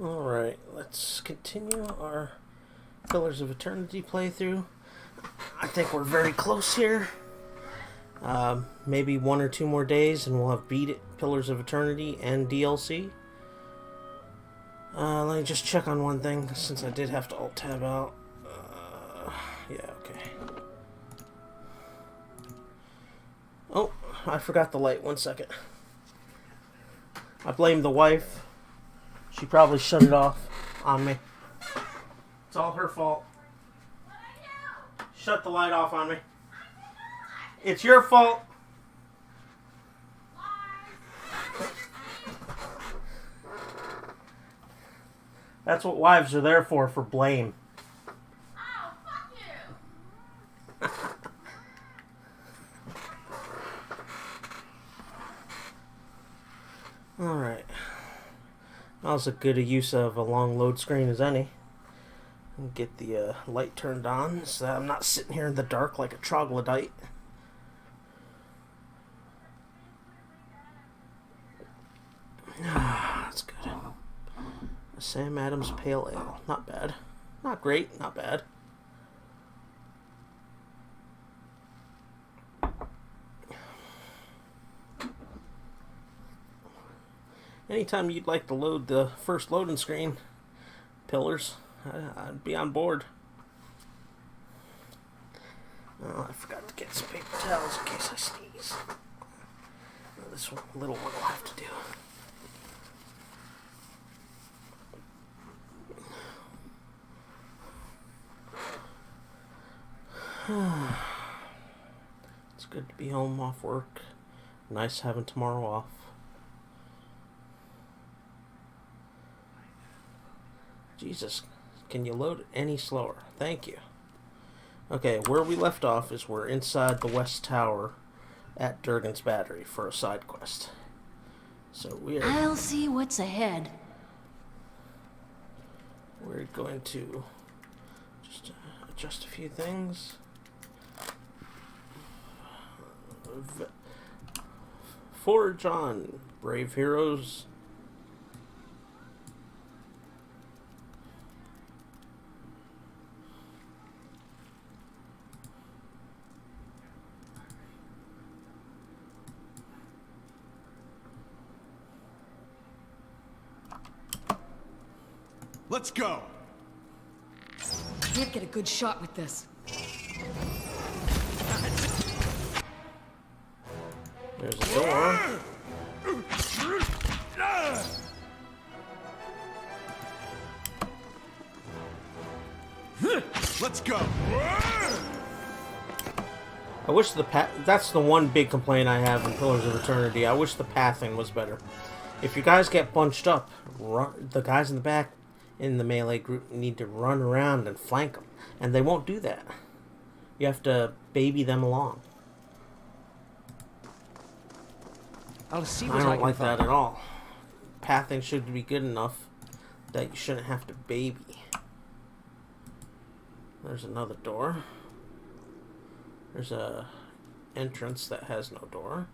Alright, let's continue our Pillars of Eternity playthrough. I think we're very close here. Maybe 1 or 2 more days and we'll have beat it, Pillars of Eternity and DLC. Let me just check on one thing, since I did have to Alt-Tab out. Yeah, okay. Oh, I forgot the light. 1 second. I blame the wife. She probably shut it off on me. It's all her fault. Shut the light off on me. It's your fault. That's what wives are there for blame. Oh, fuck you! Alright. That was as good a use of a long load screen as any. Get the light turned on so that I'm not sitting here in the dark like a troglodyte. That's good. A Sam Adams Pale Ale. Not bad. Not great, not bad. Anytime you'd like to load the first loading screen, Pillars, I'd be on board. Oh, I forgot to get some paper towels in case I sneeze. This little one will have to do. It's good to be home off work. Nice having tomorrow off. Jesus, can you load it any slower? Thank you. Okay, where we left off is we're inside the West Tower at Durgan's Battery for a side quest. So I'll see what's ahead. We're going to just adjust a few things. Forge on, brave heroes. Let's go! Can't get a good shot with this. There's a door. Let's go! I wish that's the one big complaint I have in Pillars of Eternity. I wish the pathing was better. If you guys get bunched up, the guys in the back in the melee group need to run around and flank them. And they won't do that. You have to baby them along. I'll see I what don't can like find. that at all. Pathing should be good enough that you shouldn't have to baby. There's another door. There's a entrance that has no door.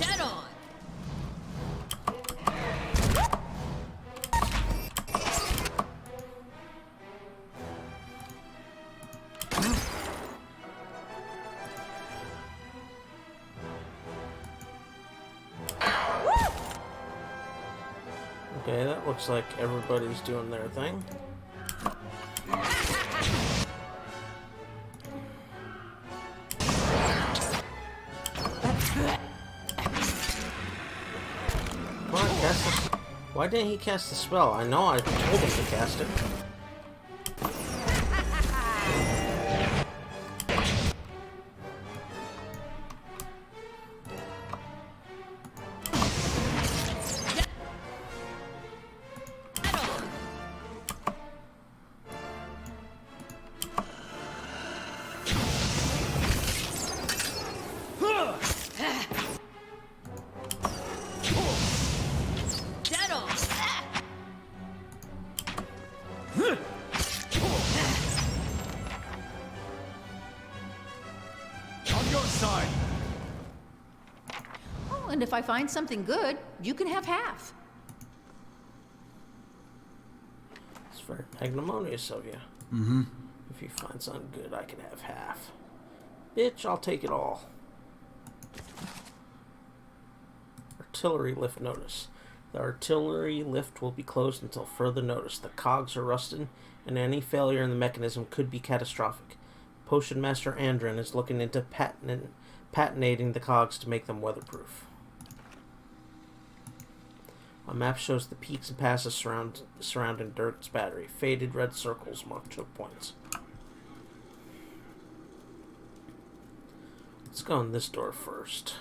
Dead on! Okay, that looks like everybody's doing their thing. Come on, cast the... Why didn't he cast the spell? I know I told him to cast it. Dead on! And if I find something good, you can have half. It's very magnanimous of you. Mm-hmm. If you find something good, I can have half. Bitch, I'll take it all. Artillery lift notice. The artillery lift will be closed until further notice. The cogs are rusted, and any failure in the mechanism could be catastrophic. Potion Master Andrin is looking into patinating the cogs to make them weatherproof. A map shows the peaks and passes surrounding Dirk's battery. Faded red circles mark choke points. Let's go in this door first.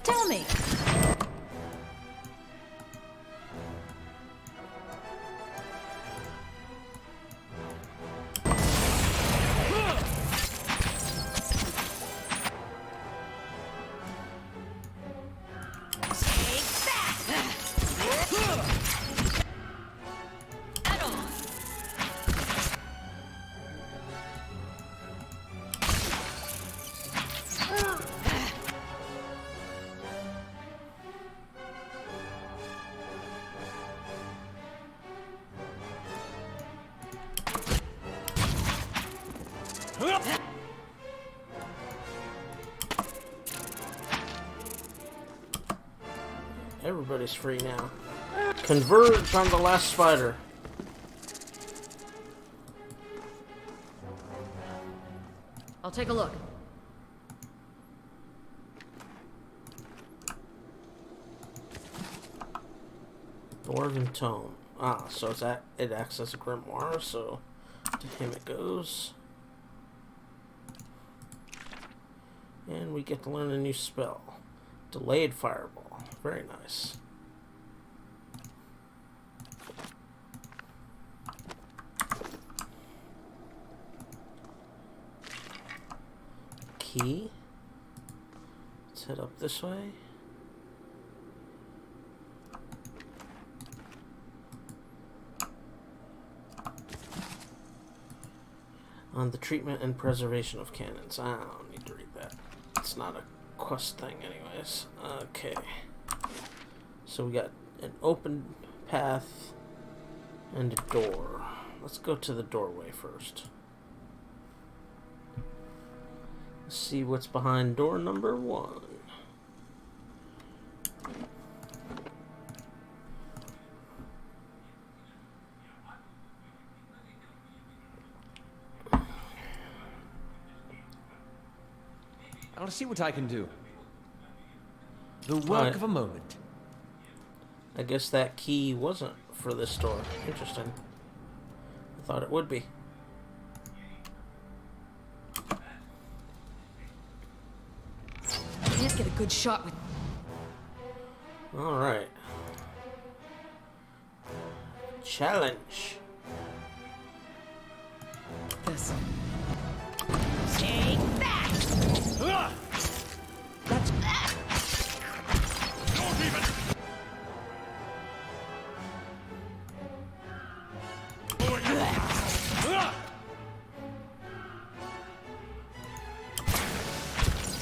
Tell me. Everybody's free now. Converge on the last spider. I'll take a look. Dwarven Tome. Ah, so it acts as a grimoire, so to him it goes. And we get to learn a new spell. Delayed Fireball. Very nice. Key. Let's head up this way. On the treatment and preservation of cannons. I don't need to read that. It's not a quest thing anyways. Okay. So we got an open path and a door. Let's go to the doorway first. Let's see what's behind door number 1. I'll see what I can do. The work Alright. of a moment. I guess that key wasn't for this door. Interesting. I thought it would be. Can't get a good shot with Alright. Challenge. this. Take that! That's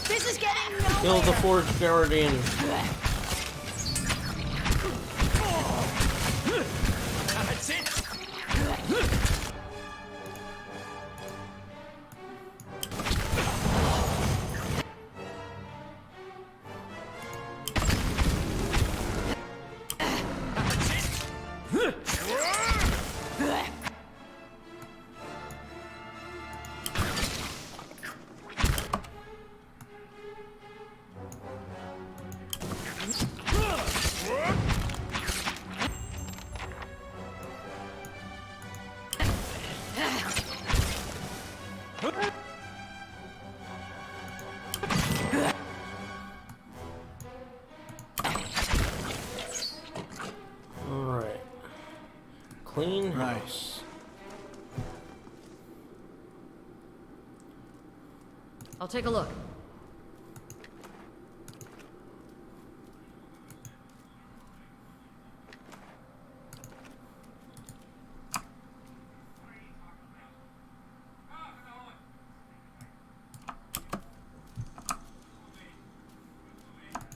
This is getting nowhere! Kill the Forge Guardian. that's it. Alright. Clean house. I'll take a look.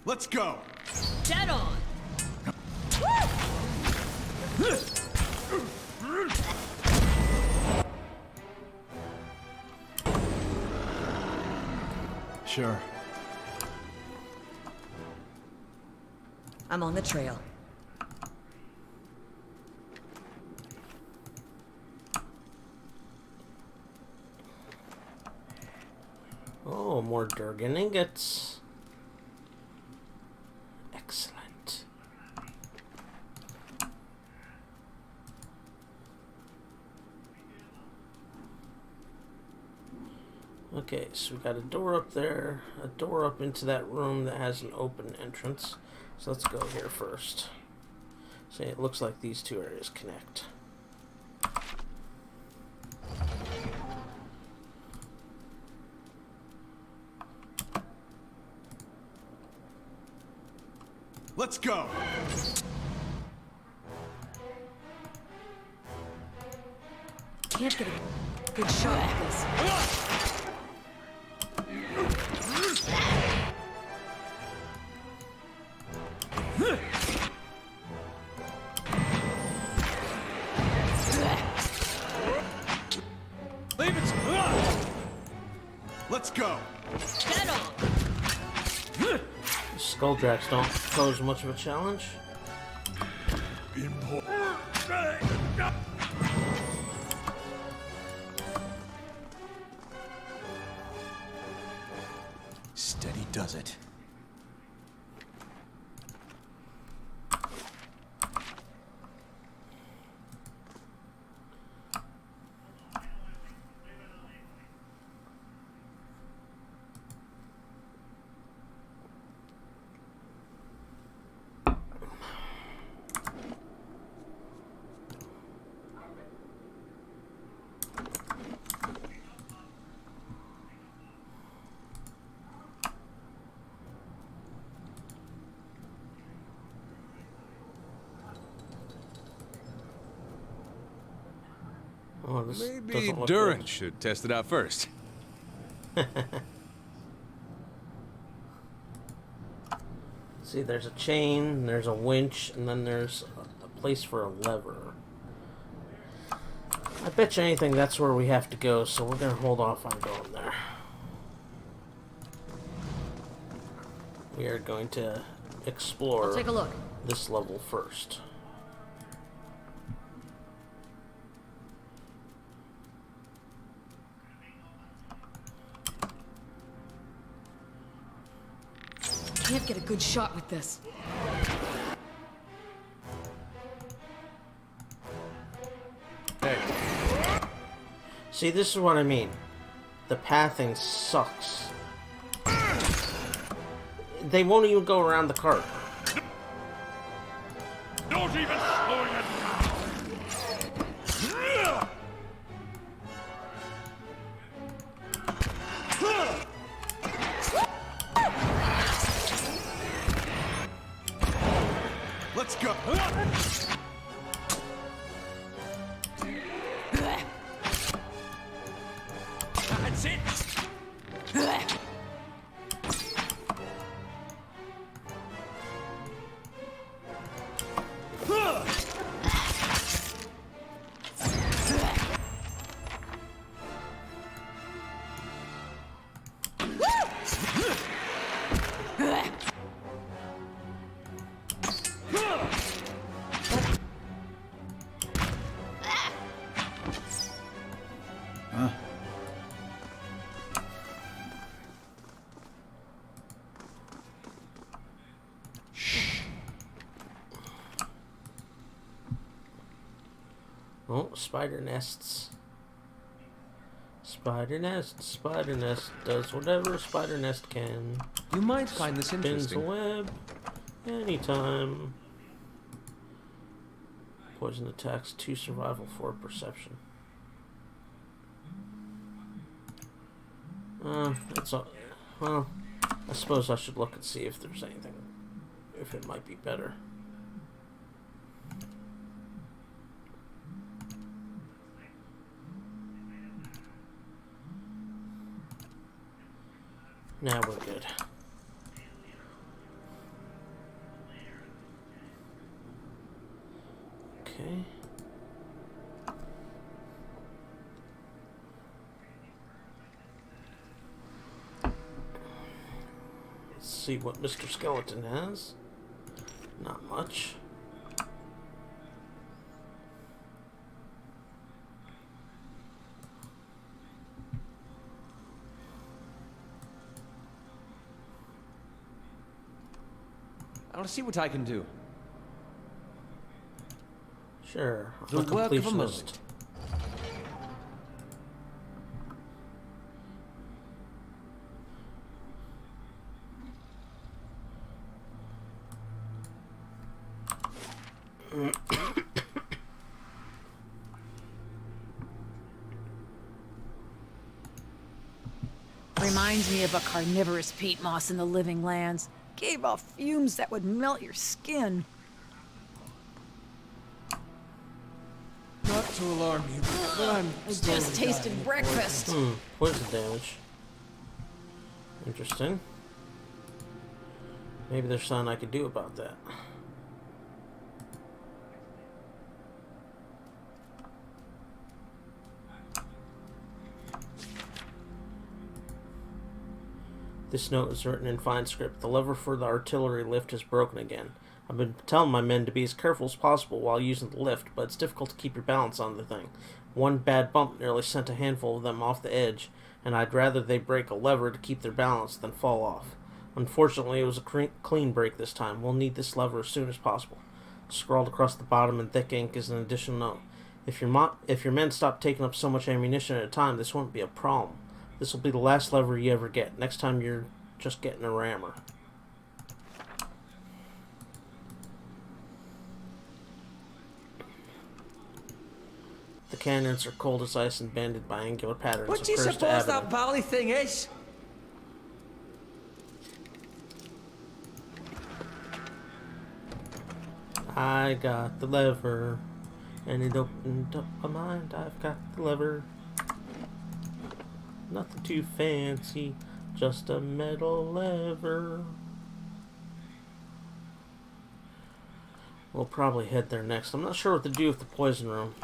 Let's go! Dead on! Sure. I'm on the trail. Oh, more Durgan ingots. Excellent. Okay, so we got a door up there, a door up into that room that has an open entrance. So let's go here first. See, it looks like these two areas connect. Let's go! Can't get a good shot at this. Leave it! Let's go! Dead on! Skulldrax don't pose much of a challenge. Steady does it. Oh, this Maybe doesn't look Duran good. should test it out first. See, there's a chain, there's a winch, and then there's a place for a lever. I bet you anything that's where we have to go, so we're gonna hold off on going there. We are going to explore I'll take a look. this level first. Can't get a good shot with this. Hey, See, this is what I mean. The pathing sucks. They won't even go around the cart. Don't even slow it down! Let's go! That's it! Oh, spider nests. Spider nest does whatever a spider nest can. you might find this Spins a interesting. web anytime. Poison attacks 2 survival, 4 perception. It's a... Well, I suppose I should look and see if there's anything... If it might be better. Now we're good. Okay. Let's see what Mr. Skeleton has. Not much. I'll see what I can do. Sure. The I'm a work of a completionist. moment. Reminds me of a carnivorous peat moss in the living lands. Gave off fumes that would melt your skin. Not to alarm you, but I'm I just tasted breakfast. Poison damage. Interesting. Maybe there's something I could do about that. This note is written in fine script. The lever for the artillery lift is broken again. I've been telling my men to be as careful as possible while using the lift, but it's difficult to keep your balance on the thing. One bad bump nearly sent a handful of them off the edge, and I'd rather they break a lever to keep their balance than fall off. Unfortunately, it was a clean break this time. We'll need this lever as soon as possible. Scrawled across the bottom in thick ink is an additional note. If your men stop taking up so much ammunition at a time, this won't be a problem. This will be the last lever you ever get. Next time you're just getting a rammer. The cannons are cold as ice and banded by angular patterns. What do you of cursed suppose that Abaddon. bally thing is? I got the lever, and it opened up my mind. I've got the lever. Nothing too fancy, just a metal lever. We'll probably head there next. I'm not sure what to do with the poison room.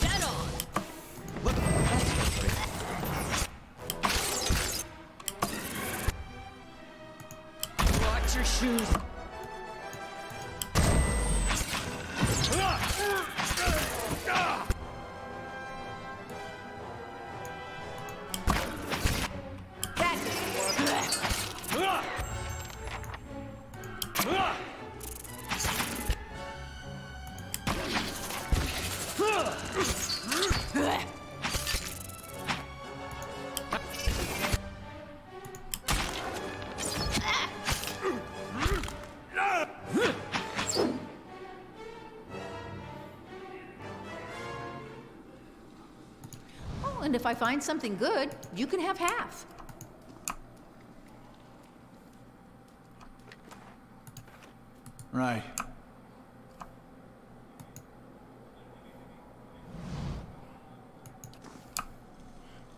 Dead on. Watch your shoes. That didn't work. Oh, and if I find something good, you can have half. Right.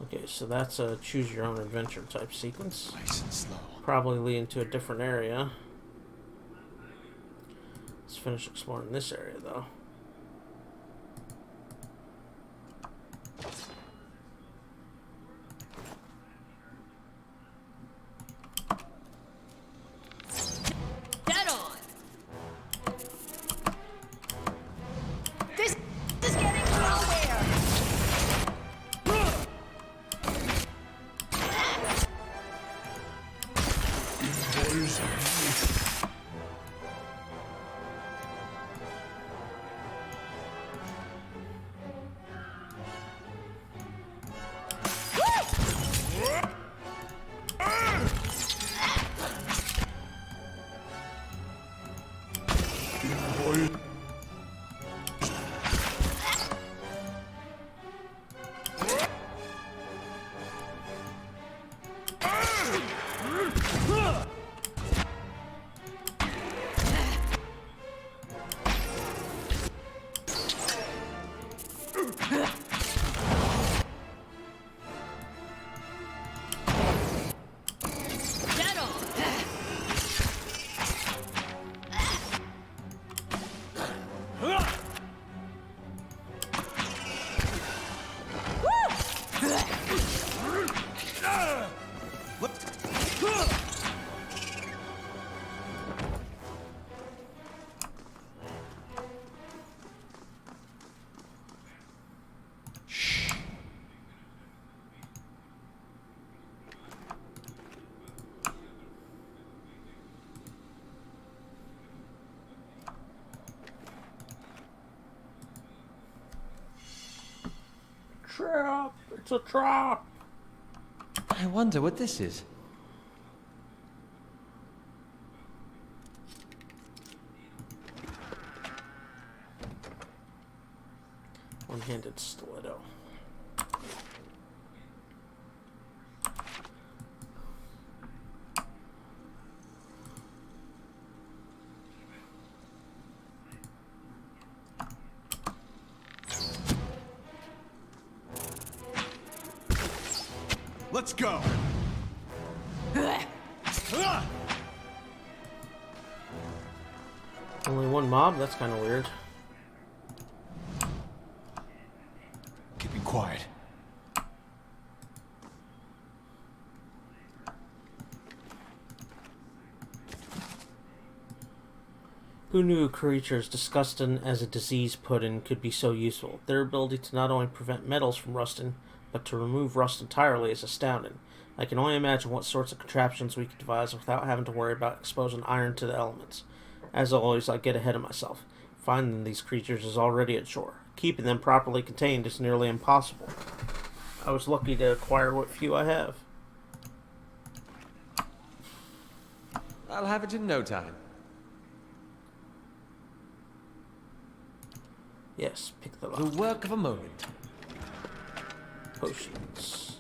Okay, so that's a choose your own adventure type sequence. Nice and slow. Probably leading to a different area. Let's finish exploring this area though. Dead on. This is getting nowhere. Dead on. Trap! It's a trap! I wonder what this is. One-handed stiletto. Let's go. Only one mob? That's kind of weird. Keeping quiet. Who knew creatures disgusting as a disease pudding could be so useful? Their ability to not only prevent metals from rusting, but to remove rust entirely is astounding. I can only imagine what sorts of contraptions we could devise without having to worry about exposing iron to the elements. As always, I get ahead of myself. Finding these creatures is already a chore. Keeping them properly contained is nearly impossible. I was lucky to acquire what few I have. I'll have it in no time. Yes, pick the The lock. work of a moment. Potions.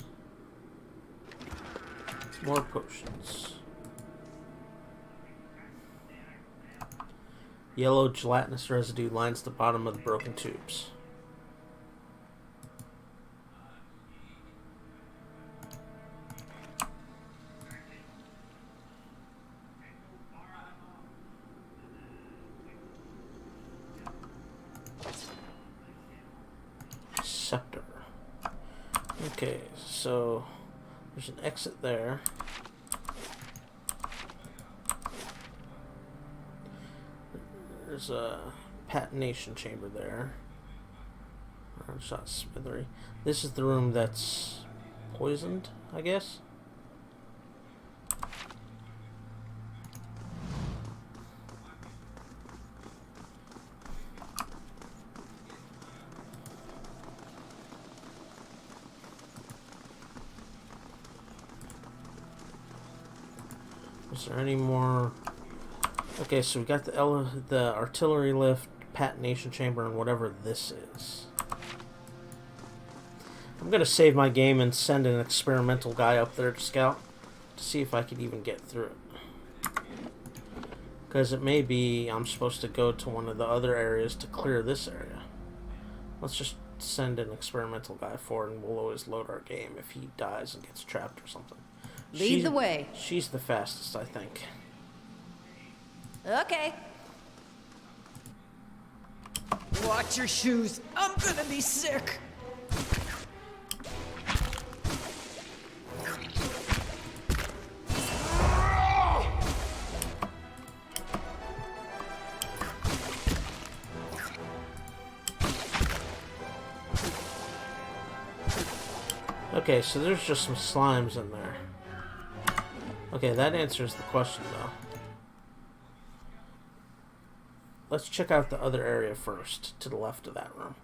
More potions. Yellow gelatinous residue lines the bottom of the broken tubes. Scepter. Okay, so there's an exit there. There's a patination chamber there. Shot smithery. This is the room that's poisoned, I guess. Is there any more? Okay, so we got the artillery lift, patination chamber, and whatever this is. I'm gonna save my game and send an experimental guy up there to scout to see if I can even get through it. Because it may be I'm supposed to go to one of the other areas to clear this area. Let's just send an experimental guy forward, and we'll always load our game if he dies and gets trapped or something. Lead the way. She's the fastest, I think. Okay. Watch your shoes. I'm gonna be sick. Okay, so there's just some slimes in there. Okay, that answers the question, though. Let's check out the other area first, to the left of that room.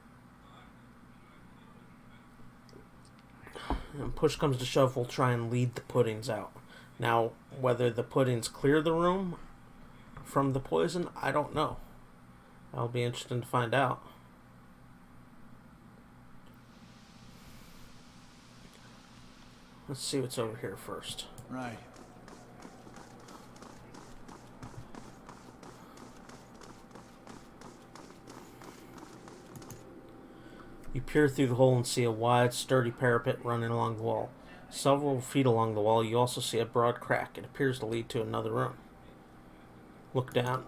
And push comes to shove, we'll try and lead the puddings out. Now, whether the puddings clear the room from the poison, I don't know. That'll be interesting to find out. Let's see what's over here first. Right. You peer through the hole and see a wide, sturdy parapet running along the wall. Several feet along the wall, you also see a broad crack. It appears to lead to another room. Look down.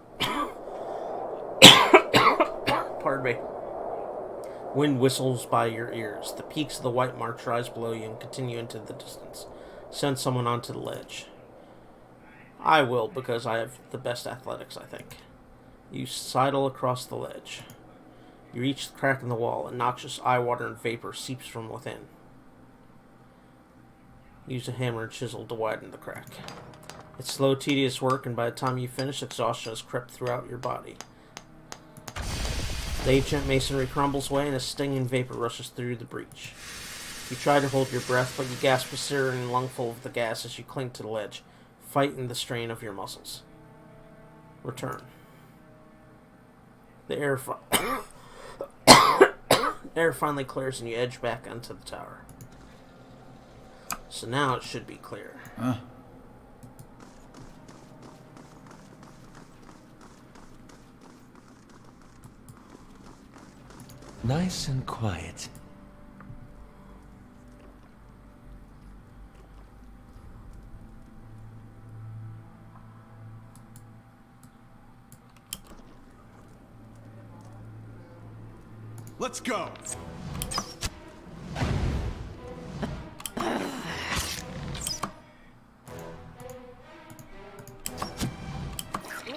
Pardon me. Wind whistles by your ears. The peaks of the White March rise below you and continue into the distance. Send someone onto the ledge. I will, because I have the best athletics, I think. You sidle across the ledge. You reach the crack in the wall. A noxious eye-watering vapor seeps from within. Use a hammer and chisel to widen the crack. It's slow, tedious work, and by the time you finish, exhaustion has crept throughout your body. The ancient masonry crumbles away, and a stinging vapor rushes through the breach. You try to hold your breath, but you gasp a searing lungful of the gas as you cling to the ledge, fighting the strain of your muscles. Return. The air finally clears, and you edge back onto the tower. So now it should be clear. Huh? Nice and quiet. Let's go.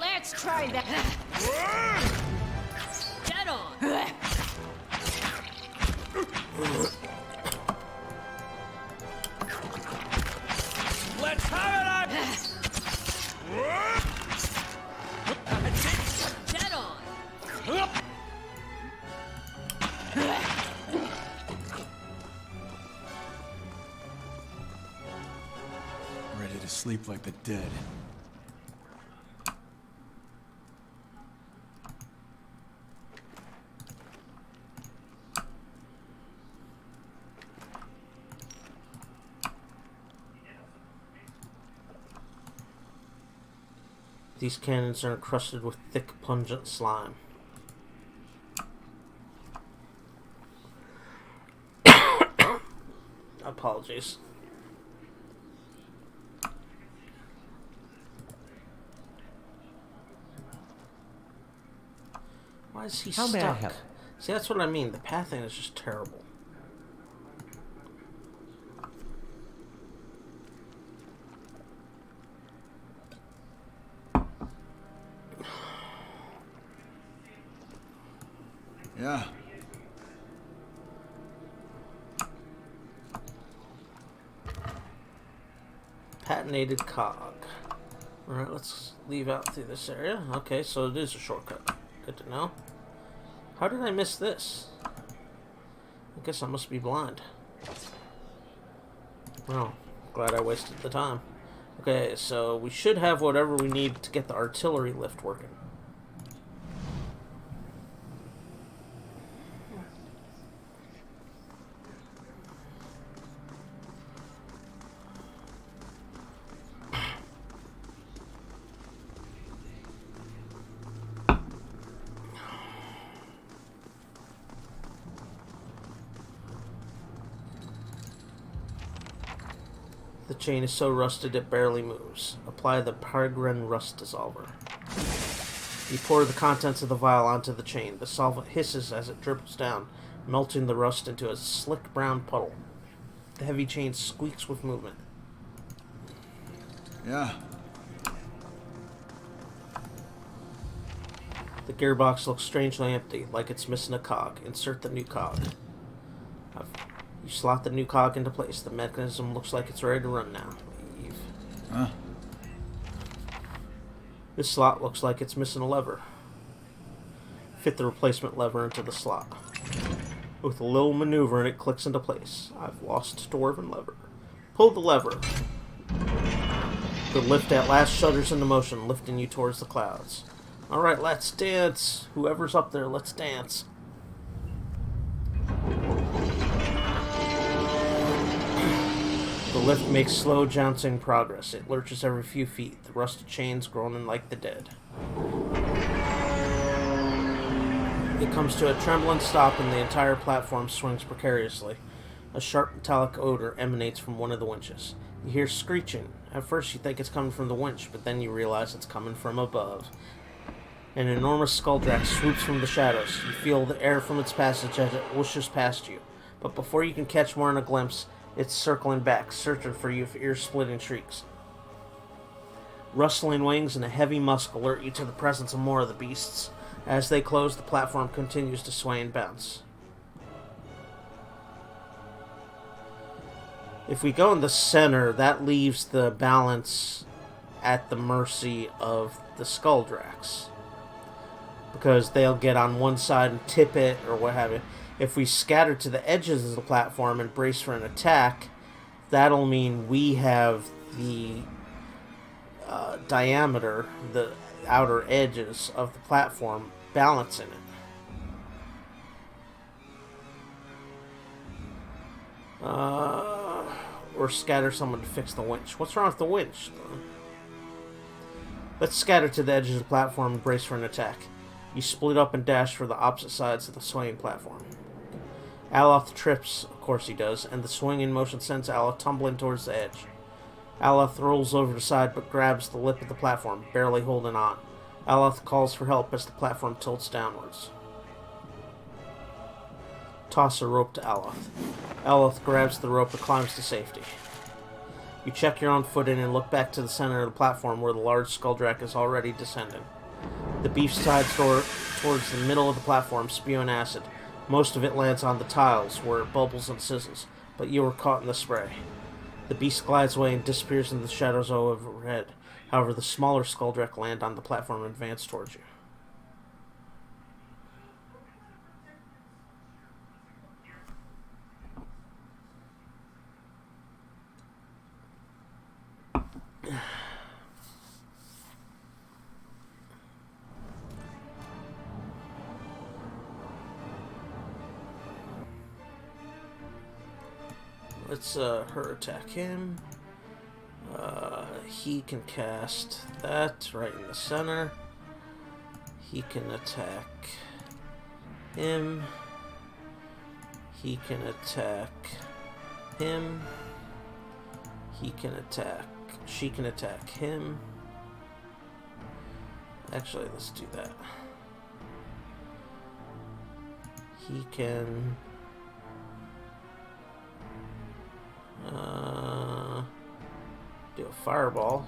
Let's try that. Dead on. Let's have it! Dead on. Ready to sleep like the dead. These cannons are encrusted with thick, pungent slime. Apologies. Why is he How stuck? may I help? See, that's what I mean. The pathing is just terrible. Yeah. Patinated cog. Alright, let's leave out through this area. Okay, so it is a shortcut. Good to know. How did I miss this? I guess I must be blind. Well, glad I wasted the time. Okay, so we should have whatever we need to get the artillery lift working. The chain is so rusted it barely moves. Apply the Pargren Rust Dissolver. You pour the contents of the vial onto the chain. The solvent hisses as it drips down, melting the rust into a slick brown puddle. The heavy chain squeaks with movement. Yeah. The gearbox looks strangely empty, like it's missing a cog. Insert the new cog. You slot the new cog into place. The mechanism looks like it's ready to run now. Leave. Huh? This slot looks like it's missing a lever. Fit the replacement lever into the slot. With a little maneuver and it clicks into place. I've lost dwarven lever. Pull the lever. The lift at last shudders into motion, lifting you towards the clouds. Alright, let's dance. Whoever's up there, let's dance. The lift makes slow, jouncing progress. It lurches every few feet, the rusted chains groaning like the dead. It comes to a trembling stop and the entire platform swings precariously. A sharp metallic odor emanates from one of the winches. You hear screeching. At first you think it's coming from the winch, but then you realize it's coming from above. An enormous skulldrack swoops from the shadows. You feel the air from its passage as it whooshes past you. But before you can catch more than a glimpse, it's circling back, searching for you with ear-splitting shrieks. Rustling wings and a heavy musk alert you to the presence of more of the beasts. As they close, the platform continues to sway and bounce. If we go in the center, that leaves the balance at the mercy of the Skulldraks, because they'll get on one side and tip it or what have you. If we scatter to the edges of the platform and brace for an attack, that'll mean we have the diameter, the outer edges of the platform balancing it. Or scatter someone to fix the winch. What's wrong with the winch? Let's scatter to the edges of the platform and brace for an attack. You split up and dash for the opposite sides of the swinging platform. Aloth trips, of course he does, and the swinging motion sends Aloth tumbling towards the edge. Aloth rolls over the side but grabs the lip of the platform, barely holding on. Aloth calls for help as the platform tilts downwards. Toss a rope to Aloth. Aloth grabs the rope and climbs to safety. You check your own footing and look back to the center of the platform where the large Skulldrak is already descending. The beast sides towards the middle of the platform, spewing acid. Most of it lands on the tiles, where it bubbles and sizzles, but you are caught in the spray. The beast glides away and disappears in the shadows overhead. However, the smaller Skulldrak land on the platform and advance towards you. Let's her attack him. He can cast that right in the center. He can attack him. He can attack him. He can attack. She can attack him. Actually, let's do that. He can do a fireball.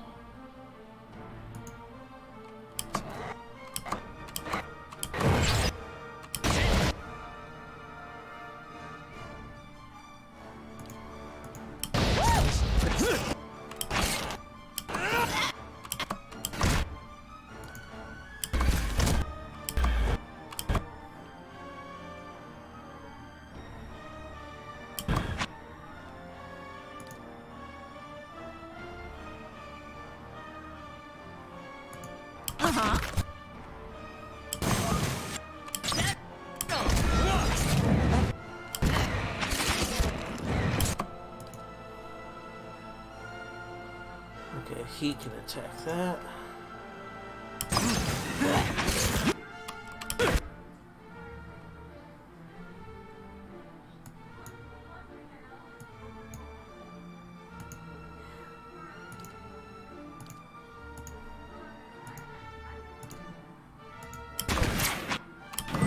Okay, he can attack that. Dead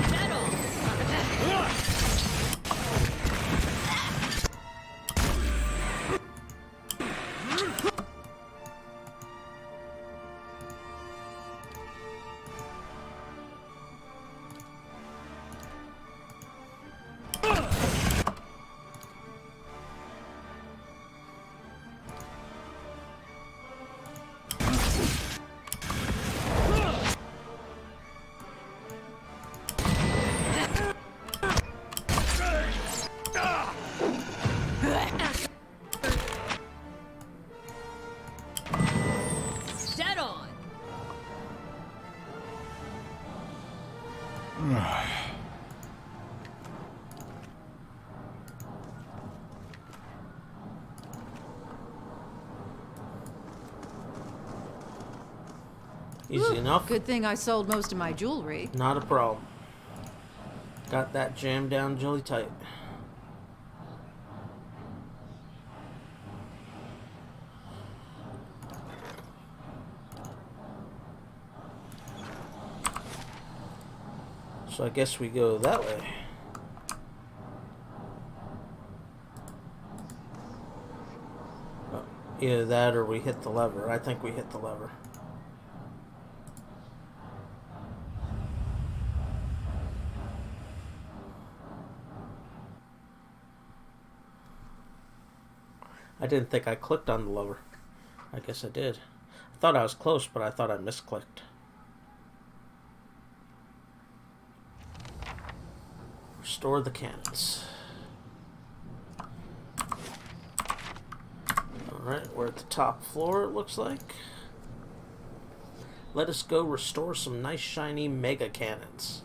on. Easy enough. Good thing I sold most of my jewelry. Not a problem. Got that jammed down jelly tight. So I guess we go that way. Either that or we hit the lever. I think we hit the lever. I didn't think I clicked on the lever. I guess I did. I thought I was close, but I thought I misclicked. Restore the cannons. Alright, we're at the top floor, it looks like. Let us go restore some nice shiny mega cannons.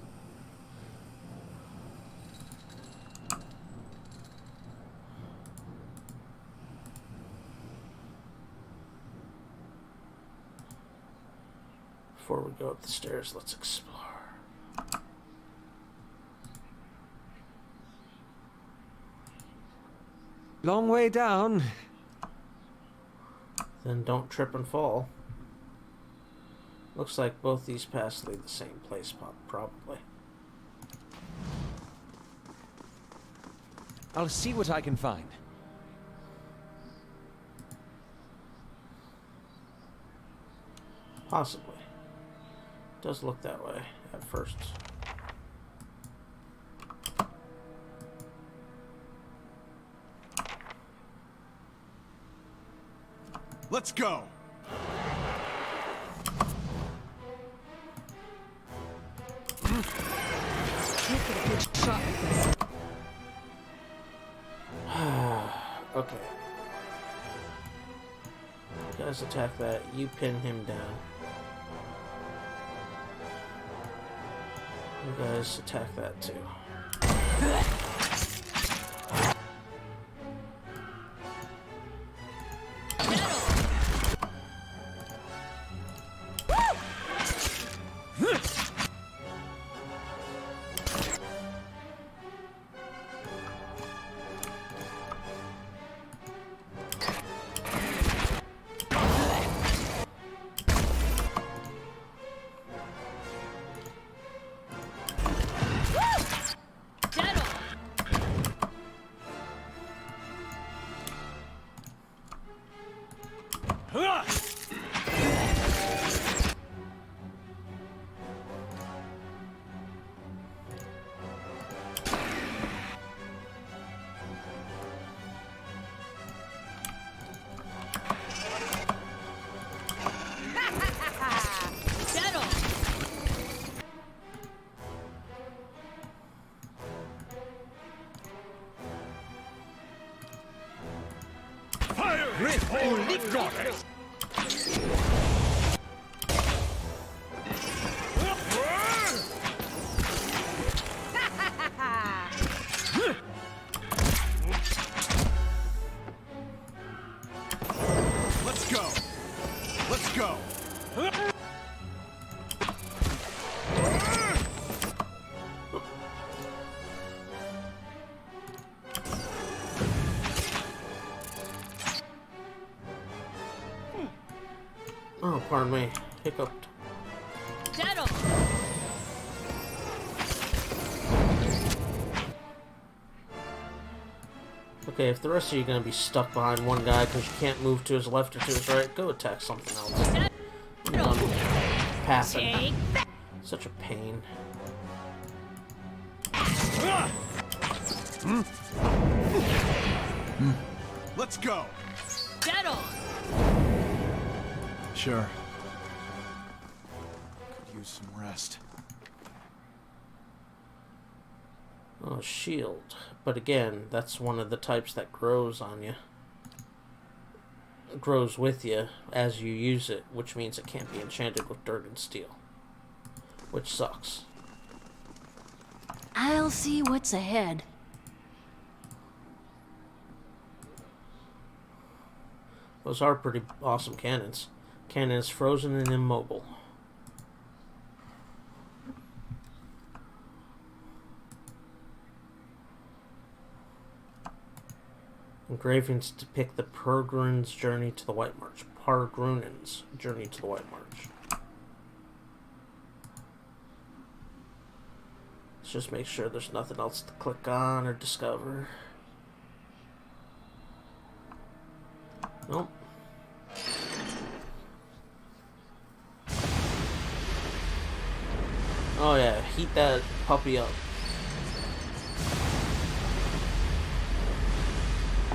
Before we go up the stairs, let's explore. Long way down. Then don't trip and fall. Looks like both these paths lead the same place, probably. I'll see what I can find. Possibly. Does look that way at first. Let's go. Can't get a good shot with this. Okay. You guys attack that. You pin him down. You guys attack that too. Let's go. Let's go. Oh, pardon me. Hiccuped. Dead on. Okay, if the rest of you are going to be stuck behind one guy because you can't move to his left or to his right, go attack something else. I'm done passing. Take Such a pain. Let's go. dead on. Sure. Could use some rest. Oh, shield. But again, that's one of the types that grows on you. It grows with you as you use it, which means it can't be enchanted with dirt and steel. Which sucks. I'll see what's ahead. Those are pretty awesome cannons. Cannon is frozen and immobile. Engravings depict the Peregrine's journey to the White March. Peregrine's journey to the White March. Let's just make sure there's nothing else to click on or discover. Nope. Oh yeah, heat that puppy up.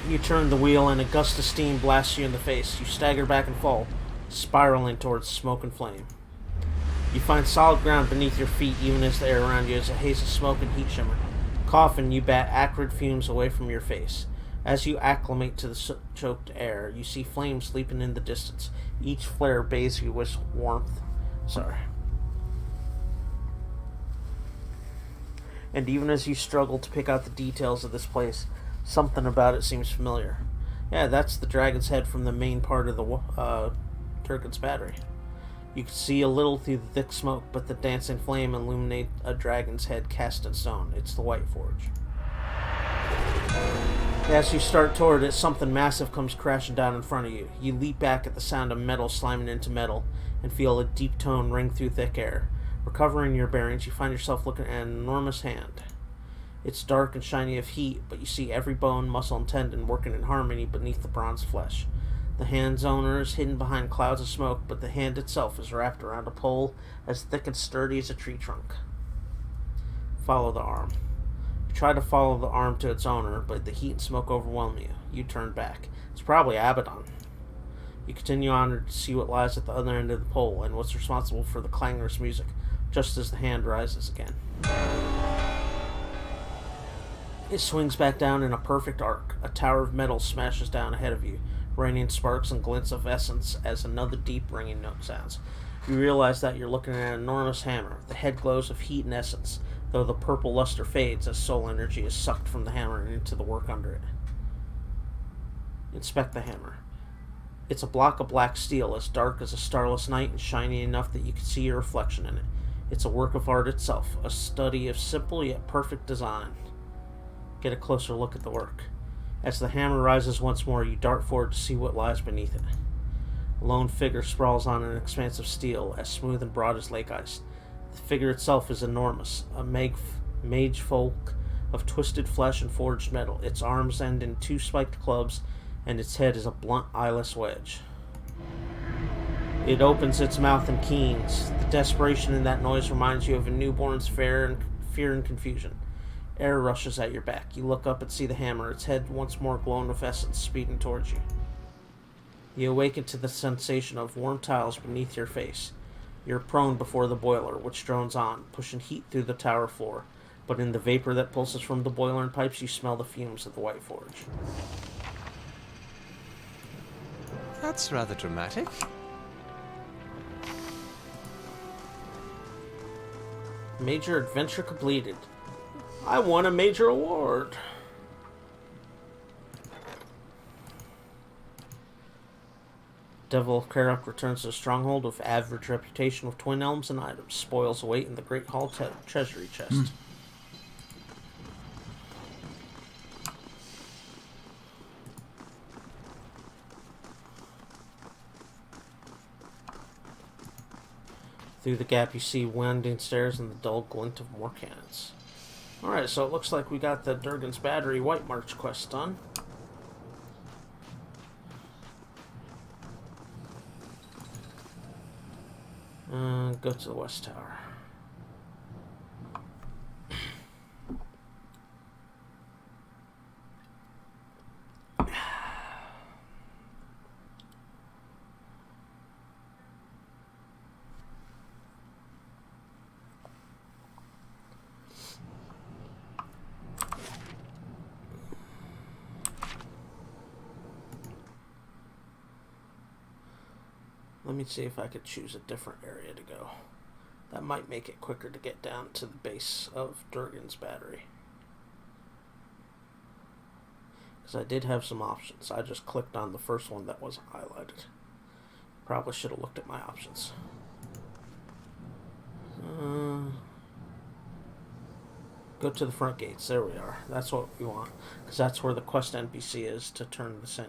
You turn the wheel and a gust of steam blasts you in the face. You stagger back and fall, spiraling towards smoke and flame. You find solid ground beneath your feet even as the air around you is a haze of smoke and heat shimmer. Coughing, you bat acrid fumes away from your face. As you acclimate to the choked air, you see flames leaping in the distance. Each flare bathes you with warmth. And even as you struggle to pick out the details of this place, something about it seems familiar. Yeah, that's the dragon's head from the main part of the Durgan's battery. You can see a little through the thick smoke, but the dancing flame illuminates a dragon's head cast in stone. It's the White Forge. As you start toward it, something massive comes crashing down in front of you. You leap back at the sound of metal slamming into metal and feel a deep tone ring through thick air. Recovering your bearings, you find yourself looking at an enormous hand. It's dark and shiny of heat, but you see every bone, muscle, and tendon working in harmony beneath the bronze flesh. The hand's owner is hidden behind clouds of smoke, but the hand itself is wrapped around a pole as thick and sturdy as a tree trunk. Follow the arm. You try to follow the arm to its owner, but the heat and smoke overwhelm you. You turn back. It's probably Abaddon. You continue on to see what lies at the other end of the pole and what's responsible for the clangorous music, just as the hand rises again. It swings back down in a perfect arc. A tower of metal smashes down ahead of you, raining sparks and glints of essence as another deep ringing note sounds. You realize that you're looking at an enormous hammer. The head glows of heat and essence, though the purple luster fades as soul energy is sucked from the hammer and into the work under it. Inspect the hammer. It's a block of black steel, as dark as a starless night and shiny enough that you can see your reflection in it. It's a work of art itself, a study of simple yet perfect design. Get a closer look at the work. As the hammer rises once more, you dart forward to see what lies beneath it. A lone figure sprawls on an expanse of steel, as smooth and broad as lake ice. The figure itself is enormous, a mage folk of twisted flesh and forged metal. Its arms end in two spiked clubs, and its head is a blunt, eyeless wedge. It opens its mouth and keens. The desperation in that noise reminds you of a newborn's fear and confusion. Air rushes at your back. You look up and see the hammer, its head once more glowing with essence, speeding towards you. You awaken to the sensation of warm tiles beneath your face. You're prone before the boiler, which drones on, pushing heat through the tower floor. But in the vapor that pulses from the boiler and pipes, you smell the fumes of the White Forge. That's rather dramatic. Major adventure completed. I won a major award. Devil of Karak returns to the stronghold with average reputation with twin elms and items. Spoils await in the Great Hall treasury chest. Through the gap you see winding stairs and the dull glint of more cannons. Alright, so it looks like we got the Durgan's Battery White March quest done. Go to the West Tower. Let me see if I could choose a different area to go. That might make it quicker to get down to the base of Durgan's Battery. Because I did have some options. I just clicked on the first one that wasn't highlighted. Probably should have looked at my options. Go to the front gates. There we are. That's what we want. Because that's where the quest NPC is to turn this in.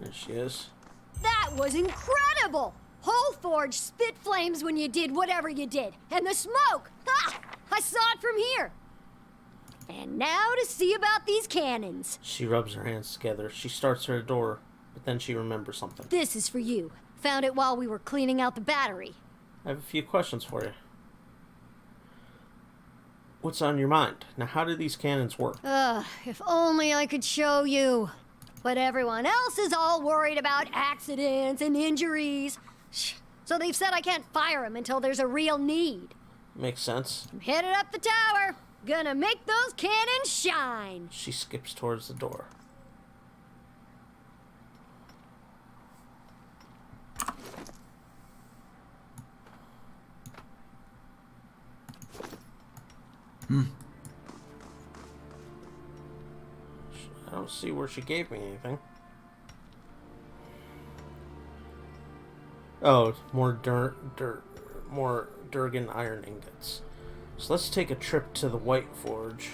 There she is. That was incredible! Whole Forge spit flames when you did whatever you did. And the smoke! Ha! I saw it from here. And now to see about these cannons. She rubs her hands together. She starts her door, but then she remembers something. This is for you. Found it while we were cleaning out the battery. I have a few questions for you. What's on your mind? Now, how do these cannons work? If only I could show you. But everyone else is all worried about accidents and injuries. So they've said I can't fire them until there's a real need. Makes sense. I'm headed up the tower. Gonna make those cannons shine. She skips towards the door. I don't see where she gave me anything. Oh, more more Durgan iron ingots. So let's take a trip to the White Forge.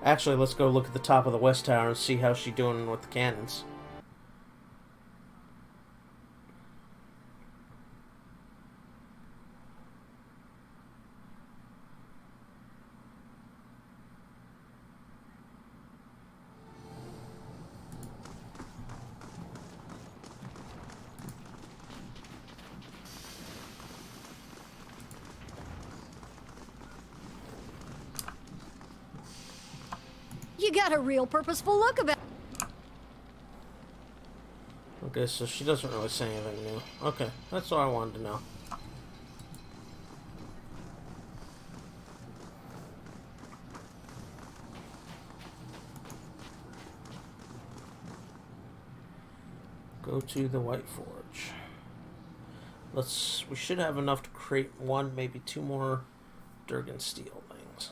Actually, let's go look at the top of the West Tower and see how she's doing with the cannons. You got a real purposeful look about. Okay, so she doesn't really say anything new. Okay, that's all I wanted to know. Go to the White Forge. We should have enough to create one, maybe two more Durgan steel things.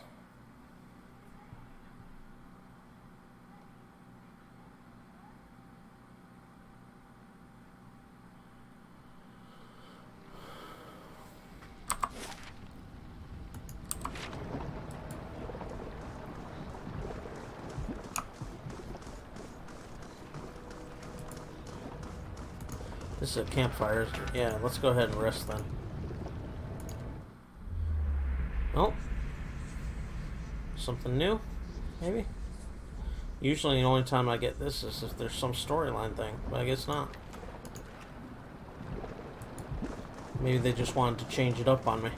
This is a campfire. Yeah, let's go ahead and rest then. Oh. Something new? Maybe? Usually the only time I get this is if there's some storyline thing, but I guess not. Maybe they just wanted to change it up on me.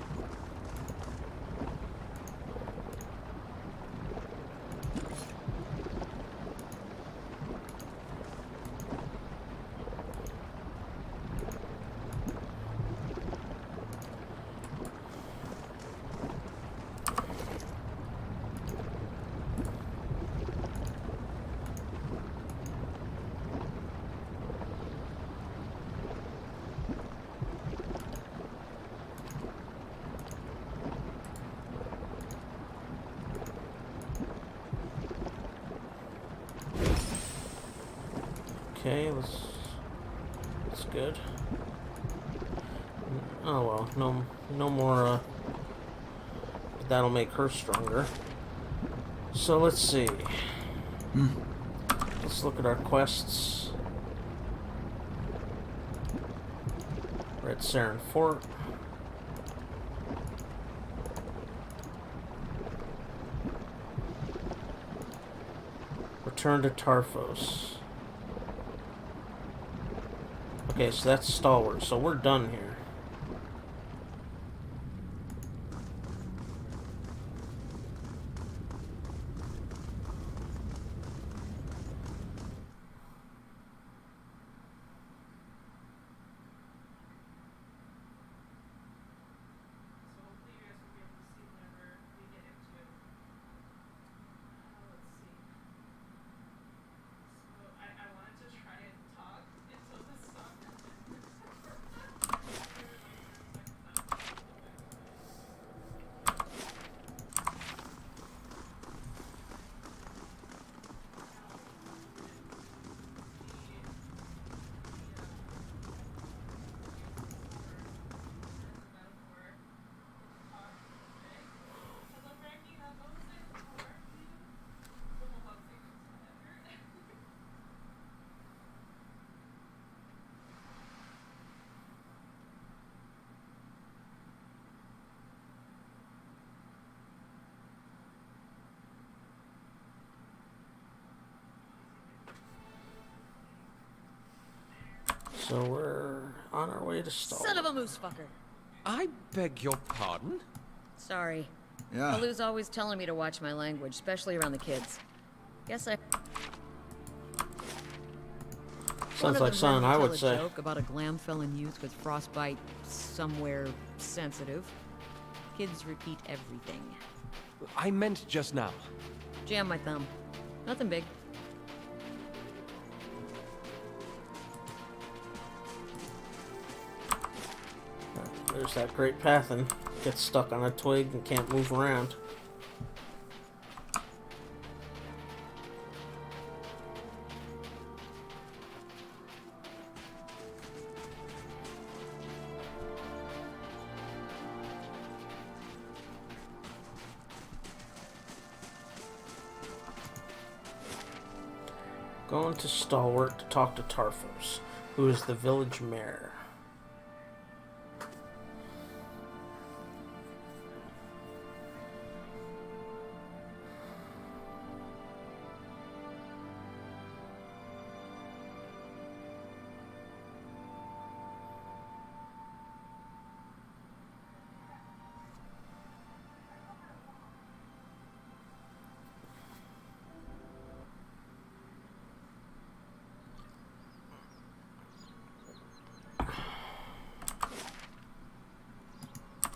Okay, that's good. Oh well, no more, that'll make her stronger. So let's see. Let's look at our quests. We're at Saren Fort. Return to Tarfos. Okay, so that's Stalwart, so we're done here. So we're on our way to Stalwart. Son of a moose fucker. I beg your pardon? Sorry. Yeah. Baloo's always telling me to watch my language, especially around the kids. Guess I... Sounds like son, I would say. A joke about a glam-filling youth with frostbite somewhere sensitive. Kids repeat everything. I meant just now. Jam my thumb. Nothing big. There's that great Pathan. Gets stuck on a twig and can't move around. Going to Stalwart to talk to Tarfos, who is the village mayor.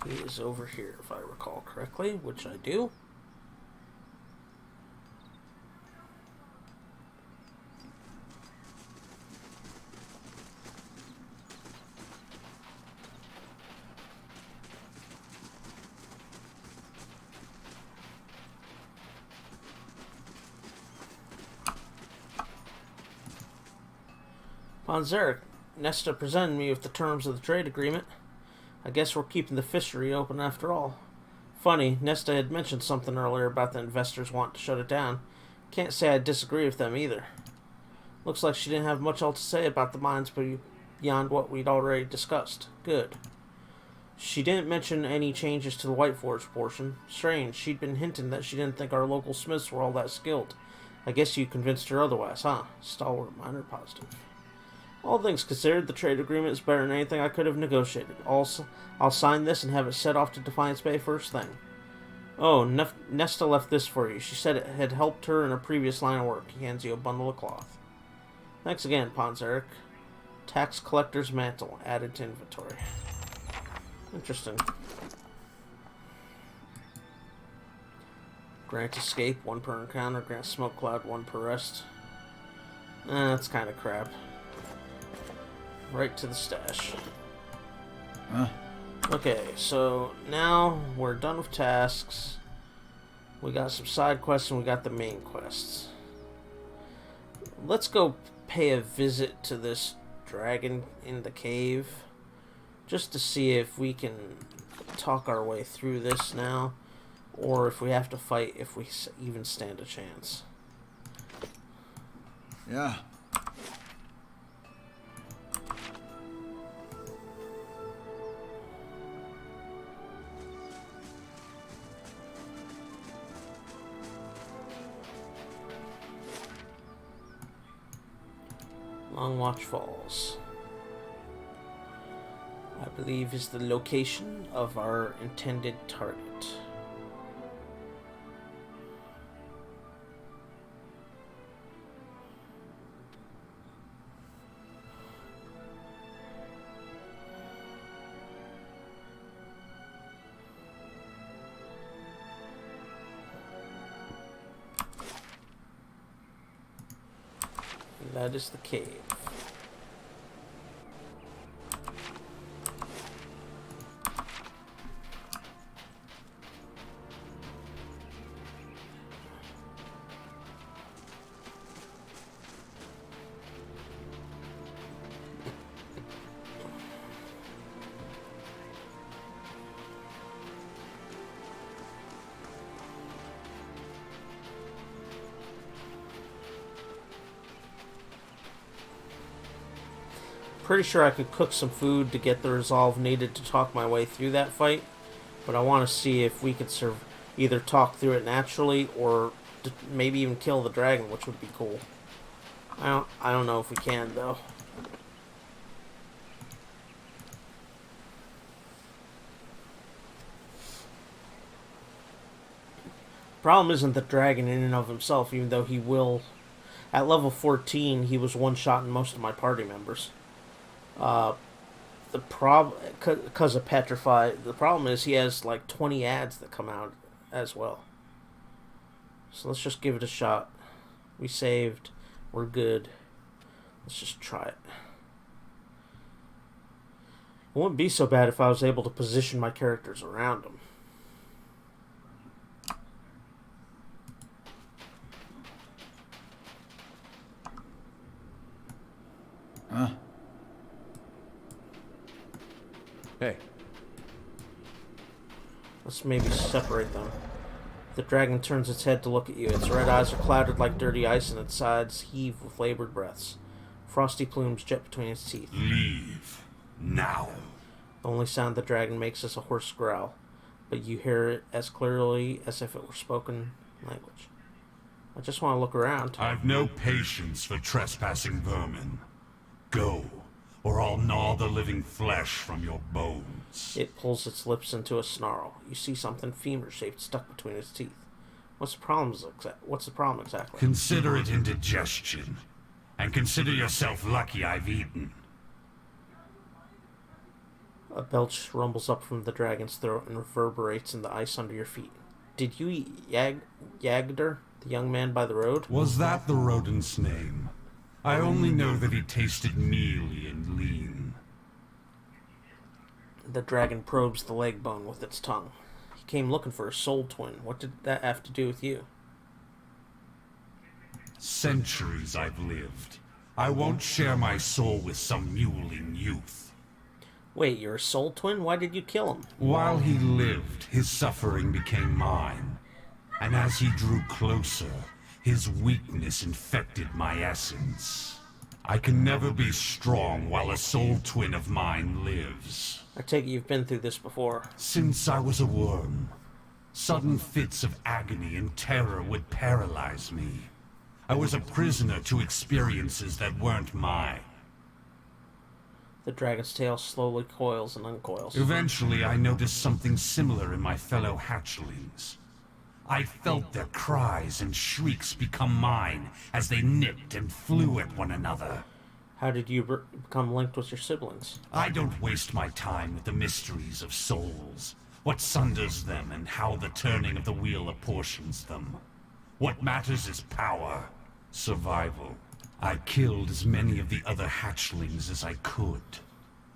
He is over here, if I recall correctly, which I do. Ponzeric, Nesta presented me with the terms of the trade agreement. I guess we're keeping the fishery open after all. Funny, Nesta had mentioned something earlier about the investors wanting to shut it down. Can't say I disagree with them either. Looks like she didn't have much else to say about the mines beyond what we'd already discussed. Good. She didn't mention any changes to the White Forge portion. Strange, she'd been hinting that she didn't think our local smiths were all that skilled. I guess you convinced her otherwise, huh? Stalwart minor positive. All things considered, the trade agreement is better than anything I could have negotiated. Also, I'll sign this and have it set off to Defiance Bay first thing. Oh, Nesta left this for you. She said it had helped her in a previous line of work. He hands you a bundle of cloth. Thanks again, Ponzeric. Tax collector's mantle added to inventory. Interesting. Grant escape, 1 per encounter. Grant smoke cloud, 1 per rest. That's kind of crap. Right to the stash. Huh? Okay, so now we're done with tasks. We got some side quests and we got the main quests. Let's go pay a visit to this dragon in the cave. Just to see if we can talk our way through this now. Or if we have to fight, if we even stand a chance. Yeah. Longwatch Falls, I believe, is the location of our intended target. That is the cave. Pretty sure I could cook some food to get the resolve needed to talk my way through that fight, but I want to see if we could either talk through it naturally or maybe even kill the dragon, which would be cool. I don't know if we can though. Problem isn't the dragon in and of himself, even though he will... At level 14, he was one-shotting most of my party members. Because of Petrify, the problem is he has like 20 ads that come out as well. So let's just give it a shot. We saved. We're good. Let's just try it. It wouldn't be so bad if I was able to position my characters around him. Huh? Hey, Let's maybe separate them. The dragon turns its head to look at you. Its red eyes are clouded like dirty ice, and its sides heave with labored breaths. Frosty plumes jet between its teeth. Leave. Now. The only sound the dragon makes is a hoarse growl, but you hear it as clearly as if it were spoken language. I just want to look around. I've no patience for trespassing vermin. Go, or I'll gnaw the living flesh from your bones. It pulls its lips into a snarl. You see something femur-shaped stuck between its teeth. What's the problem exactly? Consider it indigestion. And consider yourself lucky I've eaten. A belch rumbles up from the dragon's throat and reverberates in the ice under your feet. Did you eat Yagder, the young man by the road? Was that the rodent's name? I only know that he tasted mealy and lean. The dragon probes the leg bone with its tongue. He came looking for a soul twin. What did that have to do with you? Centuries I've lived. I won't share my soul with some mewling youth. Wait, you're a soul twin? Why did you kill him? While he lived, his suffering became mine. And as he drew closer, his weakness infected my essence. I can never be strong while a soul twin of mine lives. I take it you've been through this before. Since I was a worm, sudden fits of agony and terror would paralyze me. I was a prisoner to experiences that weren't mine. The dragon's tail slowly coils and uncoils. Eventually, I noticed something similar in my fellow hatchlings. I felt their cries and shrieks become mine as they nipped and flew at one another. How did you become linked with your siblings? I don't waste my time with the mysteries of souls, what sunders them and how the turning of the wheel apportions them. What matters is power, survival. I killed as many of the other hatchlings as I could.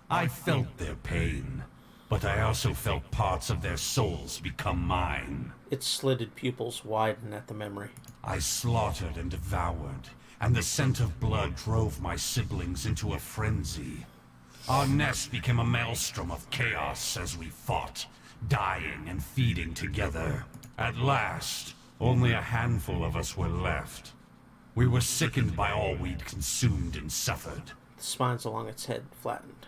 I felt their pain, but I also felt parts of their souls become mine. Its slitted pupils widen at the memory. I slaughtered and devoured, and the scent of blood drove my siblings into a frenzy. Our nest became a maelstrom of chaos as we fought, dying and feeding together. At last, only a handful of us were left. We were sickened by all we'd consumed and suffered. The spines along its head flattened.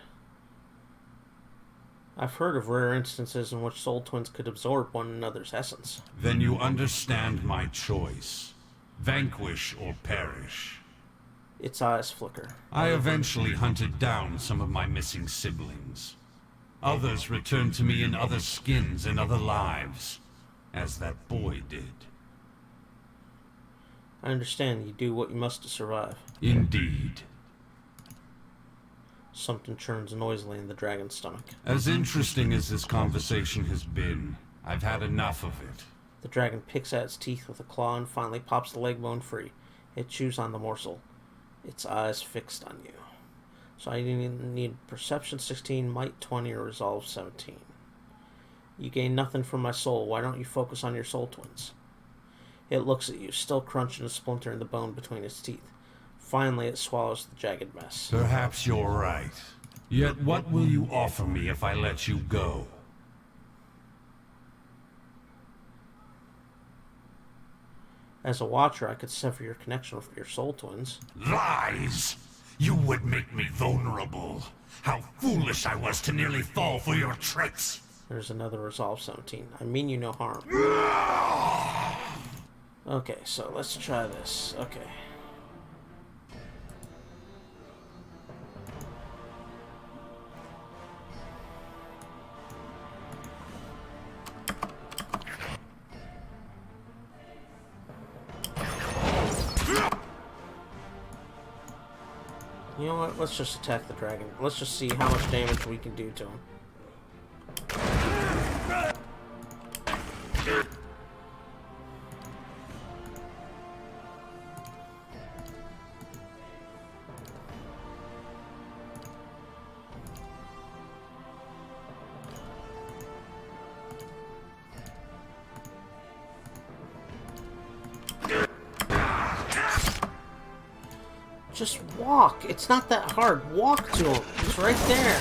I've heard of rare instances in which soul twins could absorb one another's essence. Then you understand my choice. Vanquish or perish. Its eyes flicker. I eventually hunted down some of my missing siblings. Others returned to me in other skins and other lives, as that boy did. I understand you do what you must to survive. Indeed. Something churns noisily in the dragon's stomach. As interesting as this conversation has been, I've had enough of it. The dragon picks at its teeth with a claw and finally pops the leg bone free. It chews on the morsel, its eyes fixed on you. So I need Perception 16, Might 20, or Resolve 17. You gain nothing from my soul. Why don't you focus on your soul twins? It looks at you, still crunching a splinter in the bone between its teeth. Finally, it swallows the jagged mess. Perhaps you're right. Yet what will you offer me if I let you go? As a watcher, I could sever your connection with your soul twins. Lies! You would make me vulnerable. How foolish I was to nearly fall for your tricks! There's another Resolve 17. I mean you no harm. Okay, so let's try this. Okay. You know what? Let's just attack the dragon. Let's just see how much damage we can do to him. Just walk. It's not that hard. Walk to him. It's right there.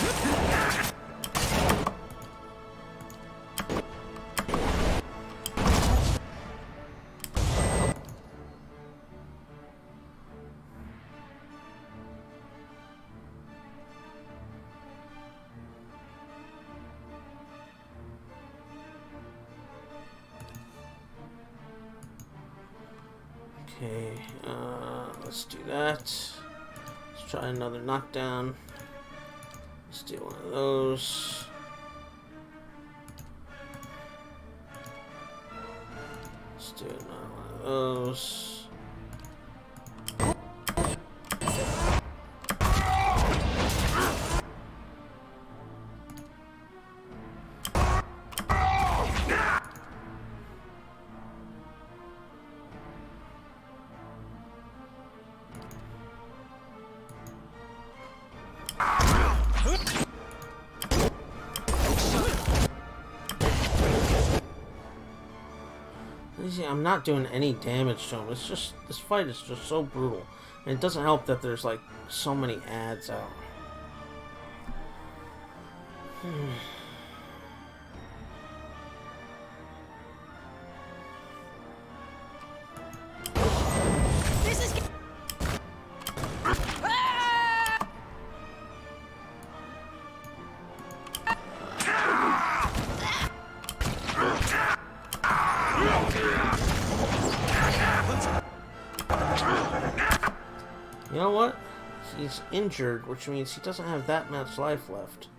Okay, let's do that. Let's try another knockdown. Let's do one of those. Let's do another one of those. I'm not doing any damage to him. It's just, this fight is just so brutal. And it doesn't help that there's like so many ads out. This is. You know what? He's injured, which means he doesn't have that much life left.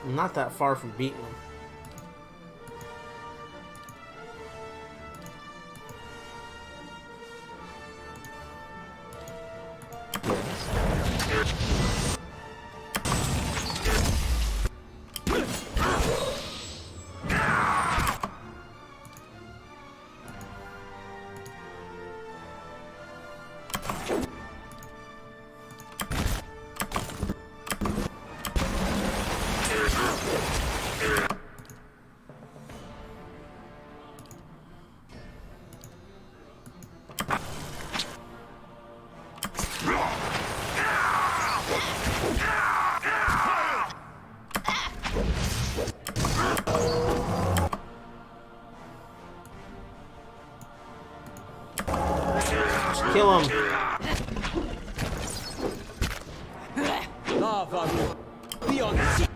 I'm not that far from beating him. Kill him. Lava beyond the sea.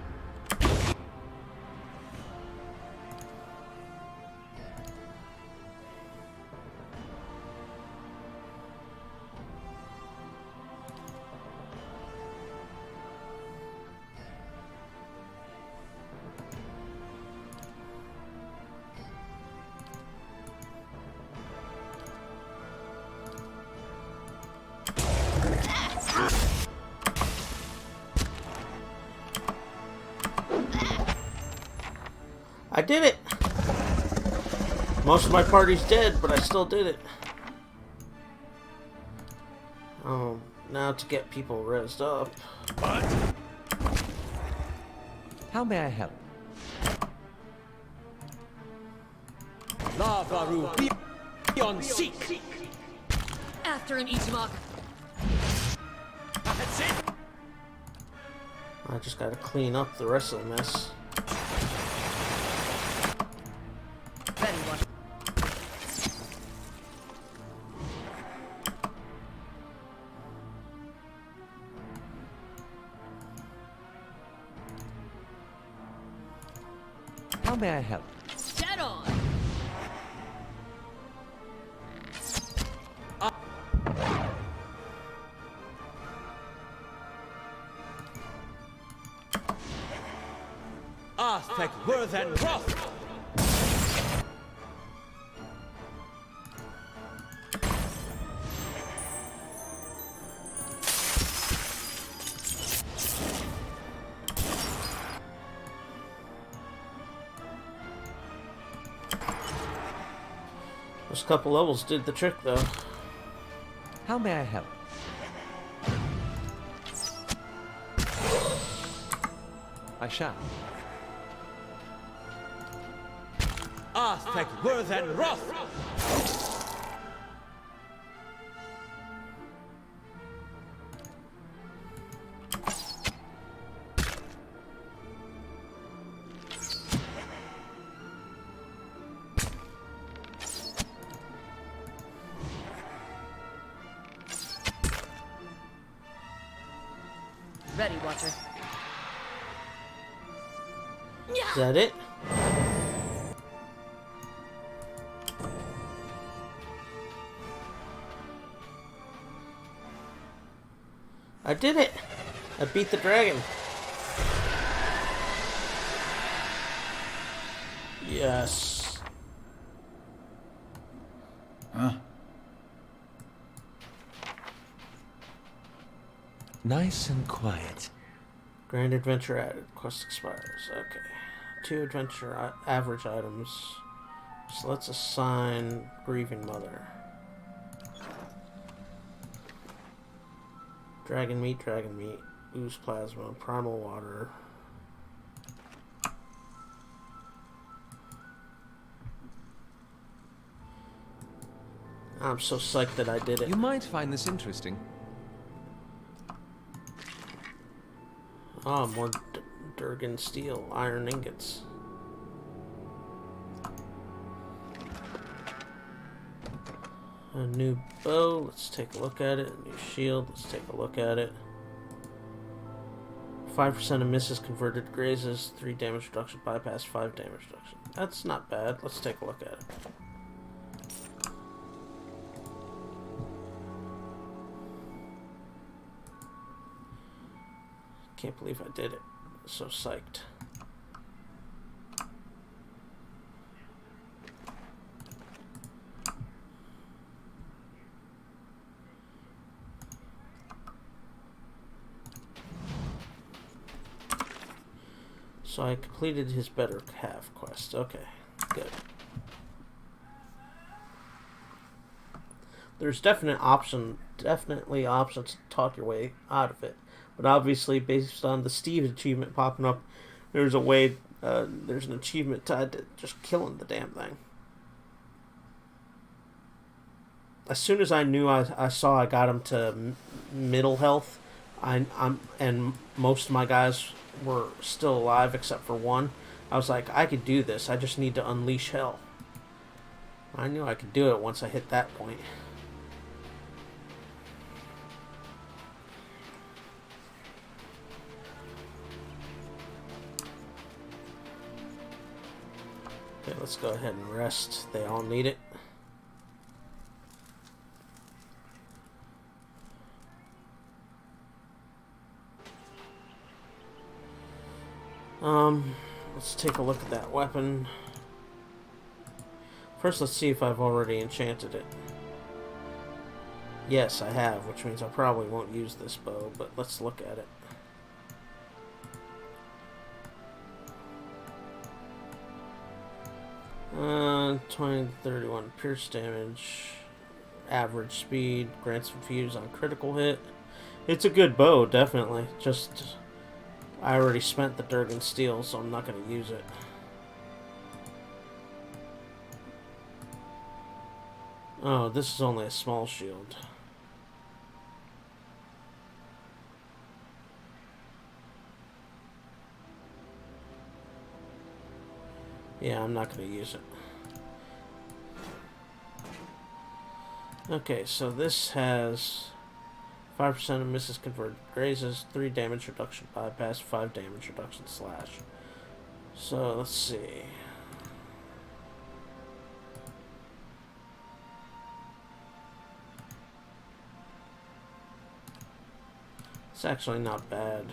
I did it! Most of my party's dead, but I still did it. Oh, now to get people rezzed up. How may I help? Lavaru Beyond Seek! After an Ichimak. That's it! I just gotta clean up the rest of the mess. Ready, Watcher. How may I help? Dead on. Aztec Worth and Wrath! Those couple levels did the trick, though. How may I help? I shall. Aztec Worth and Wrath! Ready, Watcher. Is that it? I did it! I beat the dragon. Yes. Huh? Nice and quiet. Grand adventure added. Quest expires. Okay. 2 adventure average items. So let's assign Grieving Mother. Dragon meat, ooze plasma, primal water. I'm so psyched that I did it. You might find this interesting. Oh, more Durgan steel, iron ingots. A new bow, let's take a look at it. A new shield, let's take a look at it. 5% of misses converted grazes, 3 damage reduction, bypass, 5 damage reduction. That's not bad. Let's take a look at it. Can't believe I did it. So psyched. So I completed his better half quest. Okay, good. There's definitely options to talk your way out of it. But obviously, based on the Steve achievement popping up, there's a way, there's an achievement tied to just killing the damn thing. As soon as I knew I saw I got him to middle health, and most of my guys were still alive except for one, I was like, I could do this. I just need to unleash hell. I knew I could do it once I hit that point. Okay, let's go ahead and rest. They all need it. Let's take a look at that weapon. First, let's see if I've already enchanted it. Yes, I have, which means I probably won't use this bow, but let's look at it. Uh, 20 to 31 pierce damage, average speed, grants infuse on critical hit. It's a good bow, definitely. Just, I already spent the Durgan steel, so I'm not going to use it. Oh, this is only a small shield. Yeah, I'm not going to use it. Okay, so this has 5% of misses converted grazes, 3 damage reduction bypass, 5 damage reduction slash. So let's see. It's actually not bad.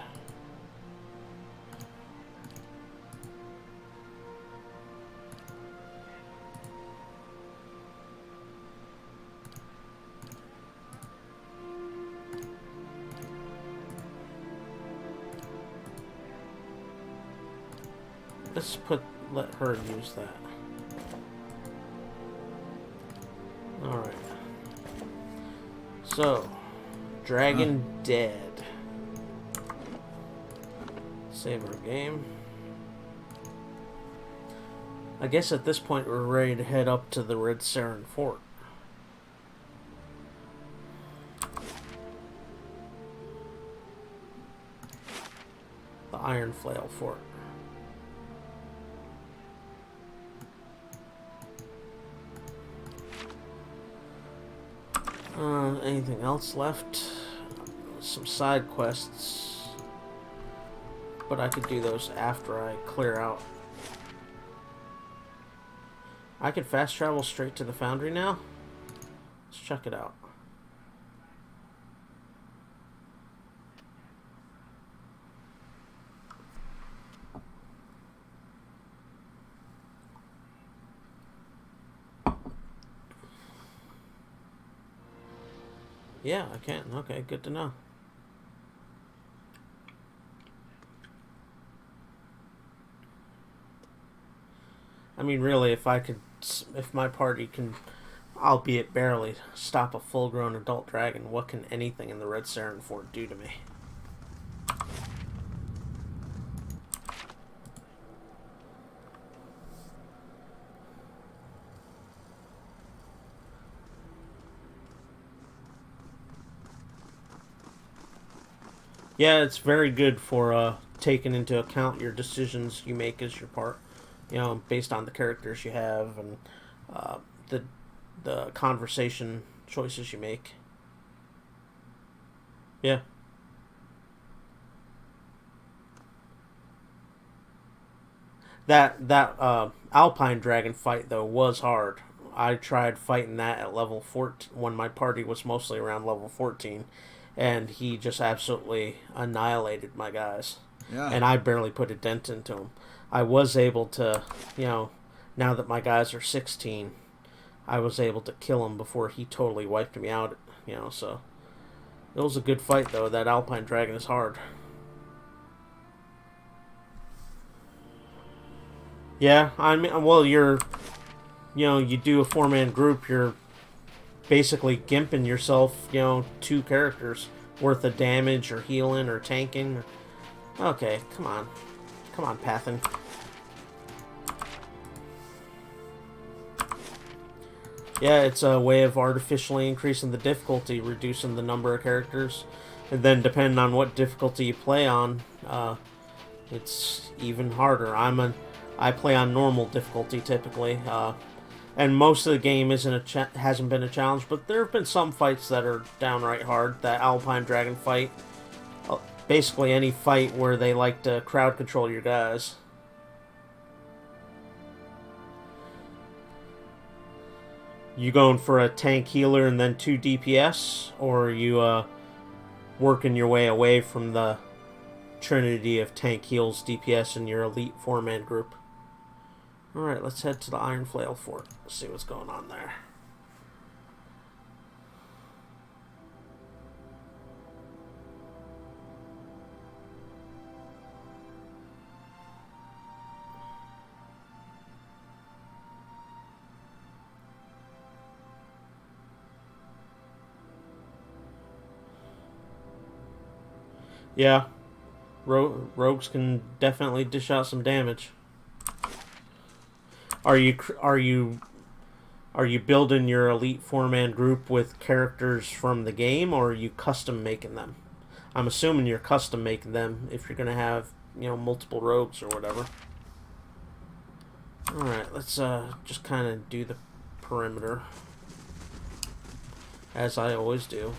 Let her use that. Alright. So, Dragon dead. Save our game. I guess at this point we're ready to head up to the Red Saren Fort. The Iron Flail Fort. Anything else left? Some side quests. But I could do those after I clear out. I could fast travel straight to the foundry now? Let's check it out. Yeah, I can. Okay, good to know. I mean, really, if my party can, albeit barely, stop a full-grown adult dragon, what can anything in the Red Saren Fort do to me? Yeah, it's very good for taking into account your decisions you make as your part, you know, based on the characters you have and the conversation choices you make. Yeah. That Alpine Dragon fight though was hard. I tried fighting that at level 14 when my party was mostly around level 14. And he just absolutely annihilated my guys. Yeah. And I barely put a dent into him. I was able to, you know, now that my guys are 16, I was able to kill him before he totally wiped me out, you know, so. It was a good fight, though. That Alpine Dragon is hard. Yeah, I mean, well, you know, you do a 4-man group, you're basically gimping yourself, you know, 2 characters worth of damage or healing or tanking. Okay, come on. Come on, Pathin. Yeah, it's a way of artificially increasing the difficulty, reducing the number of characters. And then depending on what difficulty you play on, it's even harder. I play on normal difficulty typically. And most of the game hasn't been a challenge, but there have been some fights that are downright hard. That Alpine Dragon fight, basically any fight where they like to crowd control your guys. You going for a tank healer and then 2 DPS, or are you working your way away from the trinity of tank heals, DPS, and your elite 4-man group? Alright, let's head to the Iron Flail Fort. See what's going on there. Yeah, rogues can definitely dish out some damage. Are you Are you building your elite 4-man group with characters from the game, or are you custom making them? I'm assuming you're custom making them if you're going to have, you know, multiple rogues or whatever. Alright, let's just kind of do the perimeter, as I always do.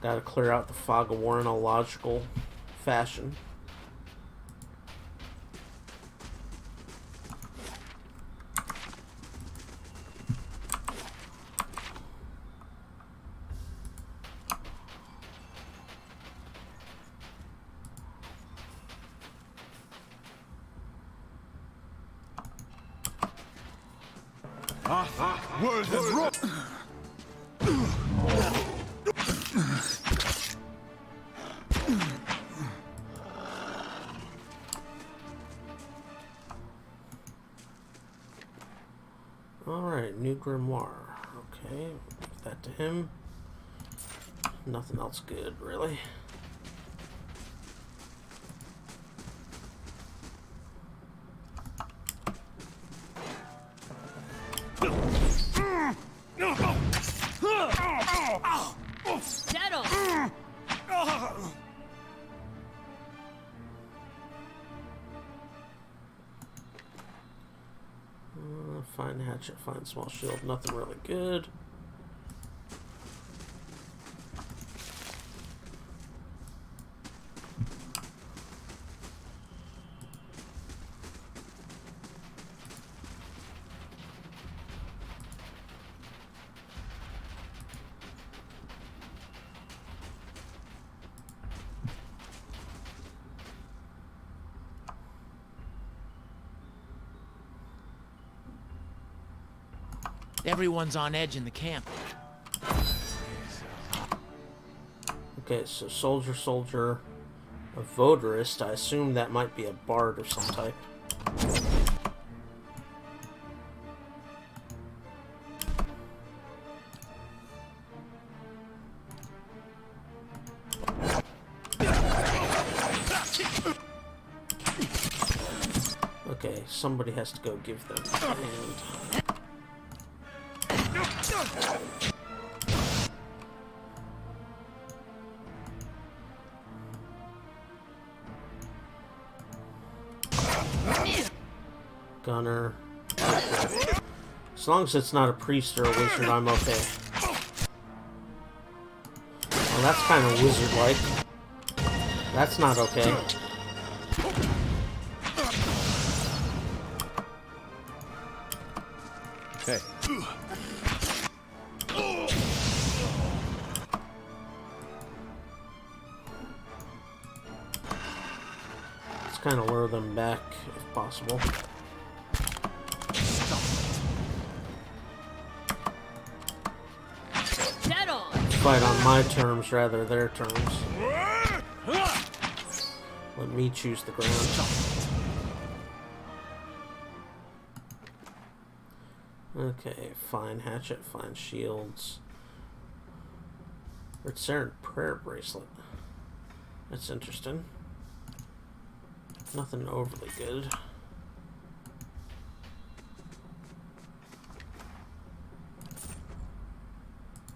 Gotta clear out the fog of war in a logical fashion. Alright, new grimoire. Okay, give that to him. Nothing else good, really. Dead on. Fine hatchet, fine small shield. Nothing really good. Everyone's on edge in the camp. Okay, so soldier, a votarist. I assume that might be a bard of some type. Okay, somebody has to go give them a hand. Gunner. As long as it's not a priest or a wizard, I'm okay. Well, that's kind of wizard-like. That's not okay. Hey. Let's kind of lure them back if possible. Dead on. Fight on my terms rather their terms. Let me choose the ground. Okay, fine hatchet, fine shields. Return prayer bracelet. That's interesting. Nothing overly good.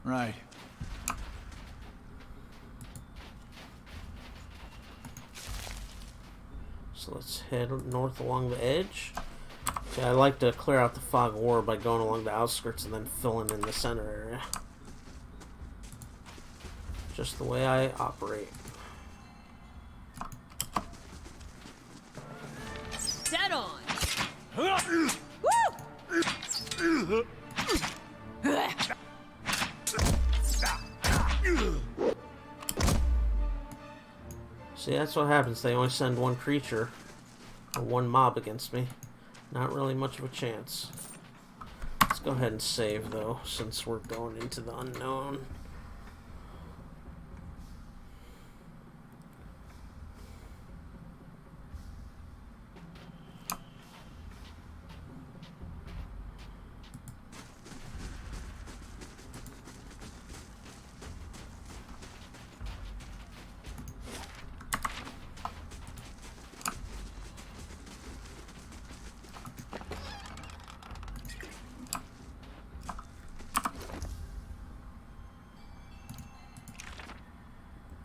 Right. So let's head north along the edge. See, I like to clear out the fog of war by going along the outskirts and then filling in the center area. Just the way I operate. Dead on. See, that's what happens. They only send one creature or one mob against me. Not really much of a chance. Let's go ahead and save, though, since we're going into the unknown.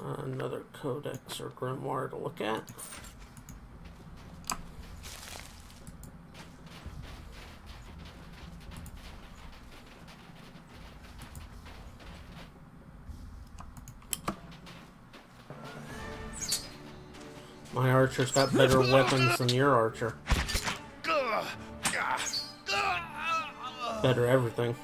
Another codex or grimoire to look at. My archer's got better weapons than your archer. Better everything.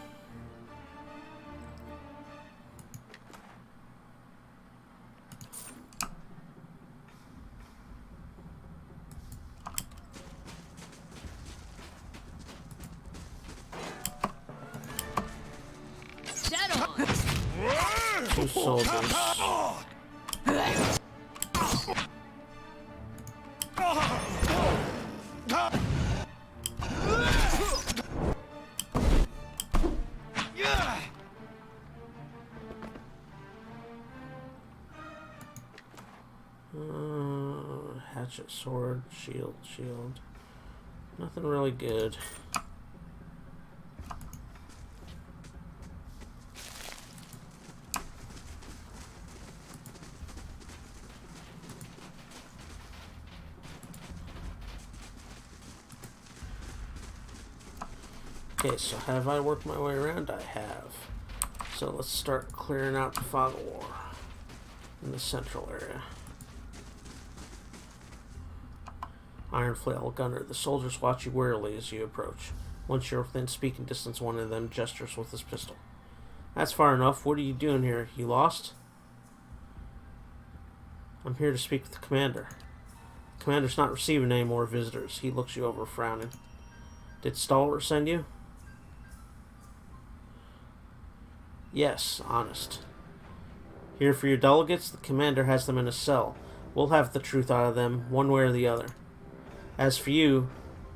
Dead on. 2 soldiers. Hatchet, sword, shield. Nothing really good. Okay, so have I worked my way around? I have. So let's start clearing out the fog of war in the central area. Iron Flail Gunner. The soldiers watch you warily as you approach. Once you're within speaking distance, one of them gestures with his pistol. That's far enough. What are you doing here? You lost? I'm here to speak with the commander. The commander's not receiving any more visitors. He looks you over, frowning. Did Stalwart send you? Yes, honest. Here for your delegates, the commander has them in a cell. We'll have the truth out of them, one way or the other. As for you,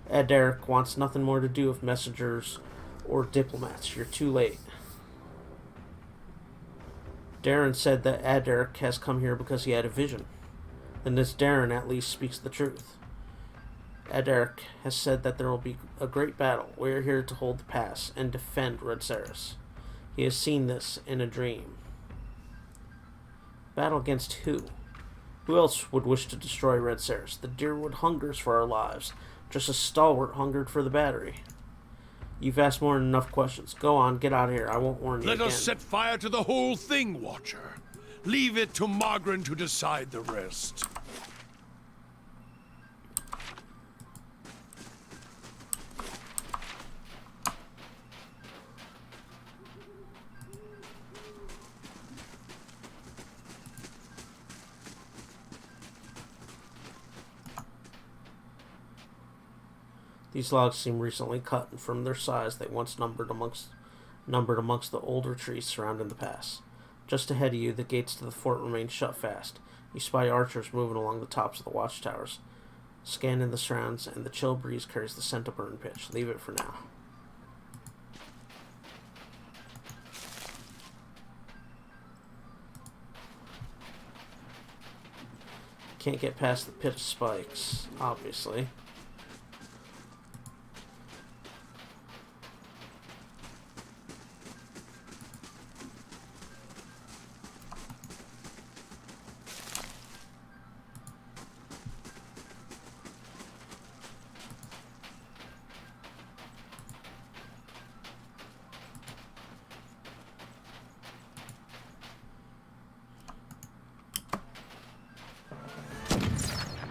Adaric wants nothing more to do with messengers or diplomats. You're too late. Darren said that Adaric has come here because he had a vision. Then this Darren at least speaks the truth. Adaric has said that there will be a great battle. We are here to hold the pass and defend Red Saris. He has seen this in a dream. Battle against who? Who else would wish to destroy Red Saris? The Deerwood hungers for our lives, just as Stalwart hungered for the battery. You've asked more than enough questions. Go on, get out of here. I won't warn you again. Let us set fire to the whole thing, Watcher. Leave it to Margaret to decide the rest. These logs seem recently cut, and from their size, they once numbered amongst the older trees surrounding the pass. Just ahead of you, the gates to the fort remain shut fast. You spy archers moving along the tops of the watchtowers, scanning the surrounds, and the chill breeze carries the scent of burn pitch. Leave it for now. Can't get past the pit of spikes, obviously.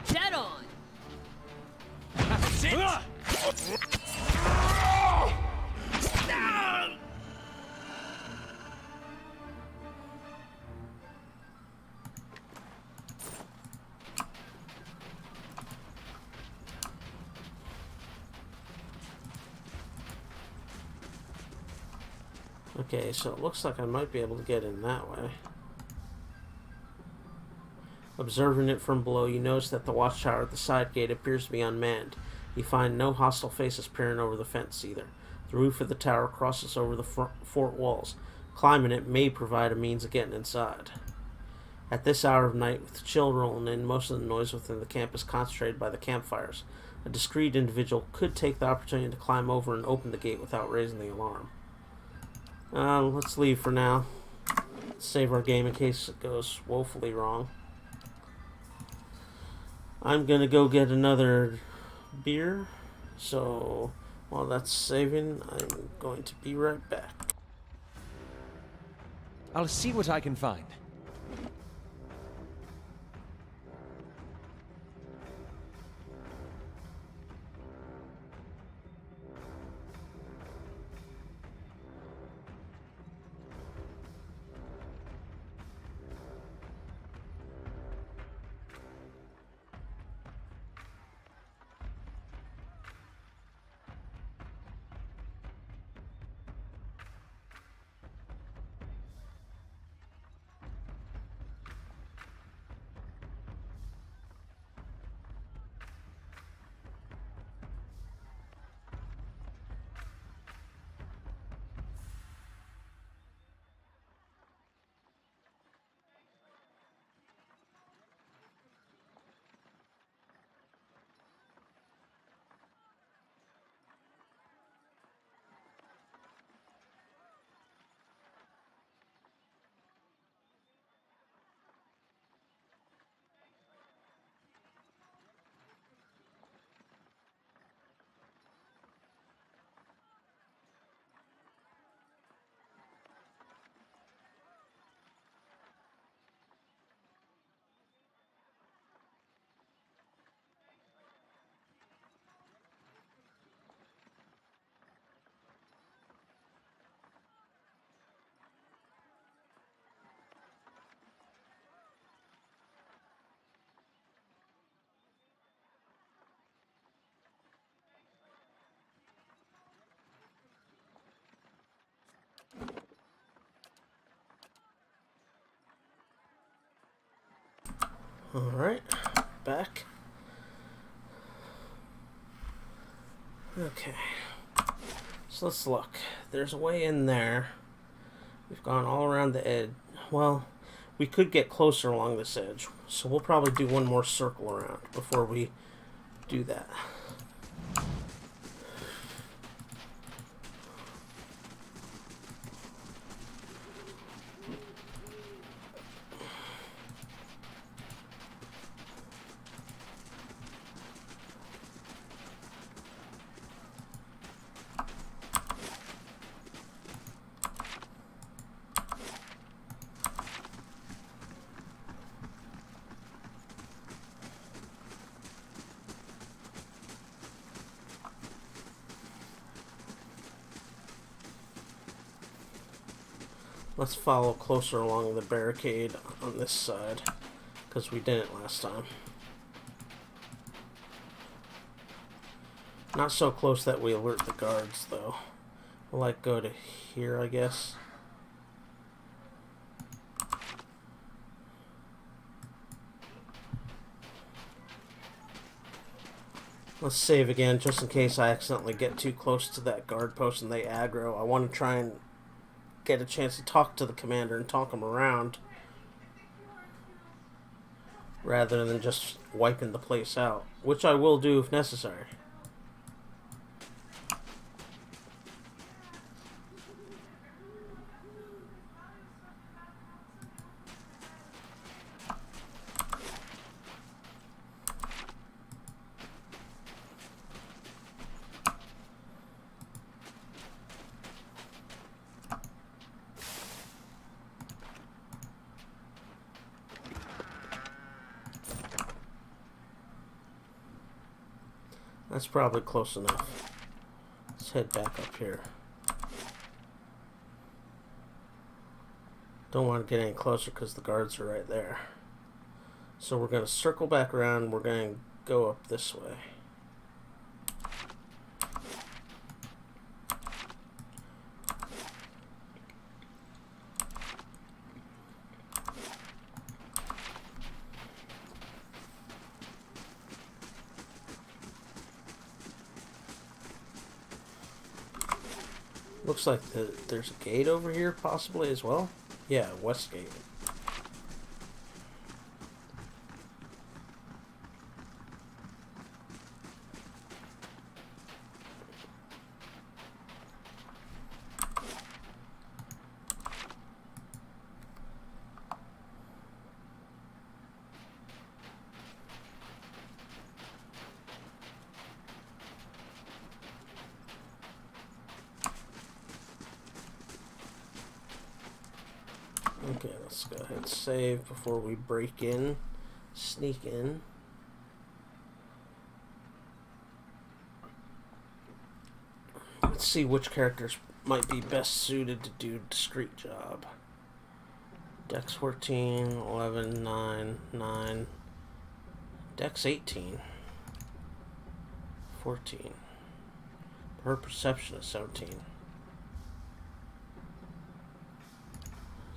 Dead on. Okay, so it looks like I might be able to get in that way. Observing it from below, you notice that the watchtower at the side gate appears to be unmanned. You find no hostile faces peering over the fence either. The roof of the tower crosses over the fort walls. Climbing it may provide a means of getting inside. At this hour of night, with the chill rolling in, most of the noise within the camp is concentrated by the campfires. A discreet individual could take the opportunity to climb over and open the gate without raising the alarm. Let's leave for now. Save our game in case it goes woefully wrong. I'm gonna go get another beer, so while that's saving, I'm going to be right back. I'll see what I can find. Alright, back. Okay, so let's look. There's a way in there. We've gone all around the edge. Well, we could get closer along this edge, so we'll probably do one more circle around before we do that. Let's follow closer along the barricade on this side, because we didn't last time. Not so close that we alert the guards, though. We'll, like, go to here, I guess. Let's save again, just in case I accidentally get too close to that guard post and they aggro. I want to try and get a chance to talk to the commander and talk him around, rather than just wiping the place out, which I will do if necessary. That's probably close enough. Let's head back up here. Don't want to get any closer because the guards are right there. So we're going to circle back around. We're going to go up this way. Looks like there's a gate over here possibly as well. Yeah, west gate. Okay, let's go ahead and save before we break in, sneak in. Let's see which characters might be best suited to do a discreet job. Dex 14, 11, 9, 9. Dex 18. 14. Her perception is 17.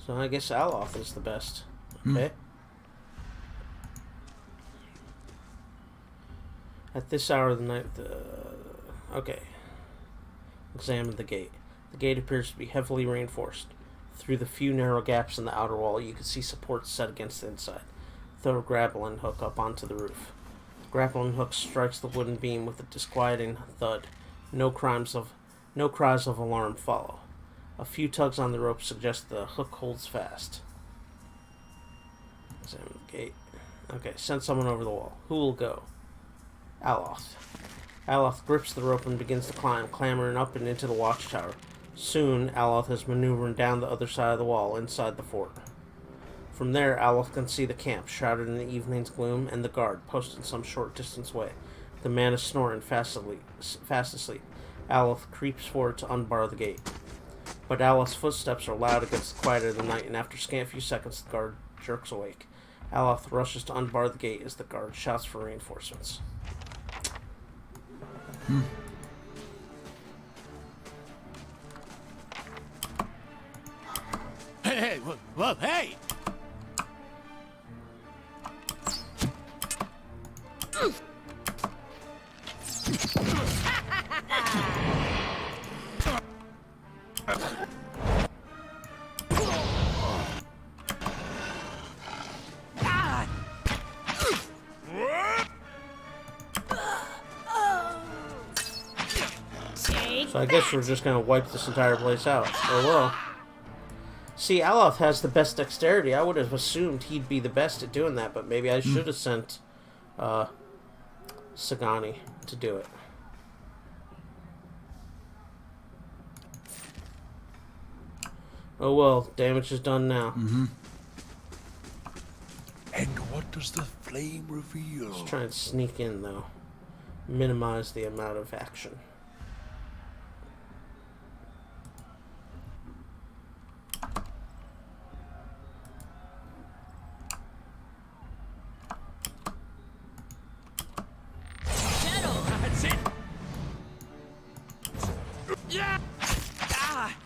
So I guess Aloth is the best. Okay. At this hour of the night, okay. Examine the gate. The gate appears to be heavily reinforced. Through the few narrow gaps in the outer wall, you can see supports set against the inside. Throw a grappling hook up onto the roof. The grappling hook strikes the wooden beam with a disquieting thud. No cries of alarm follow. A few tugs on the rope suggest the hook holds fast. Examine the gate. Okay, send someone over the wall. Who will go? Aloth. Aloth grips the rope and begins to climb, clambering up and into the watchtower. Soon, Aloth is maneuvering down the other side of the wall, inside the fort. From there, Aloth can see the camp, shrouded in the evening's gloom, and the guard, posted some short distance away. The man is snoring fast asleep. Aloth creeps forward to unbar the gate. But Aloth's footsteps are loud against the quiet of the night, and after a scant few seconds, the guard jerks awake. Aloth rushes to unbar the gate as the guard shouts for reinforcements. Hey, whoa, hey! So I guess we're just gonna wipe this entire place out. Oh well. See, Aloth has the best dexterity. I would have assumed he'd be the best at doing that, but maybe I should have sent Sagani to do it. Oh well, damage is done now. And what does the flame reveal? Let's try and sneak in, though. Minimize the amount of action. That's it! Yeah! Ah!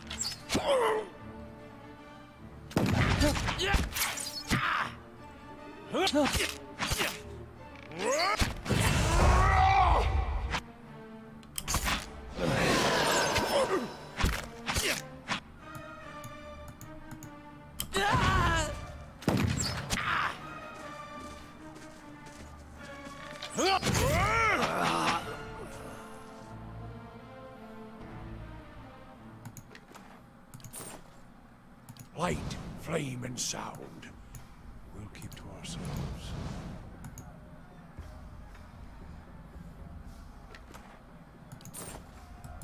Yeah! Ah! Light, flame, and sound. We'll keep to ourselves.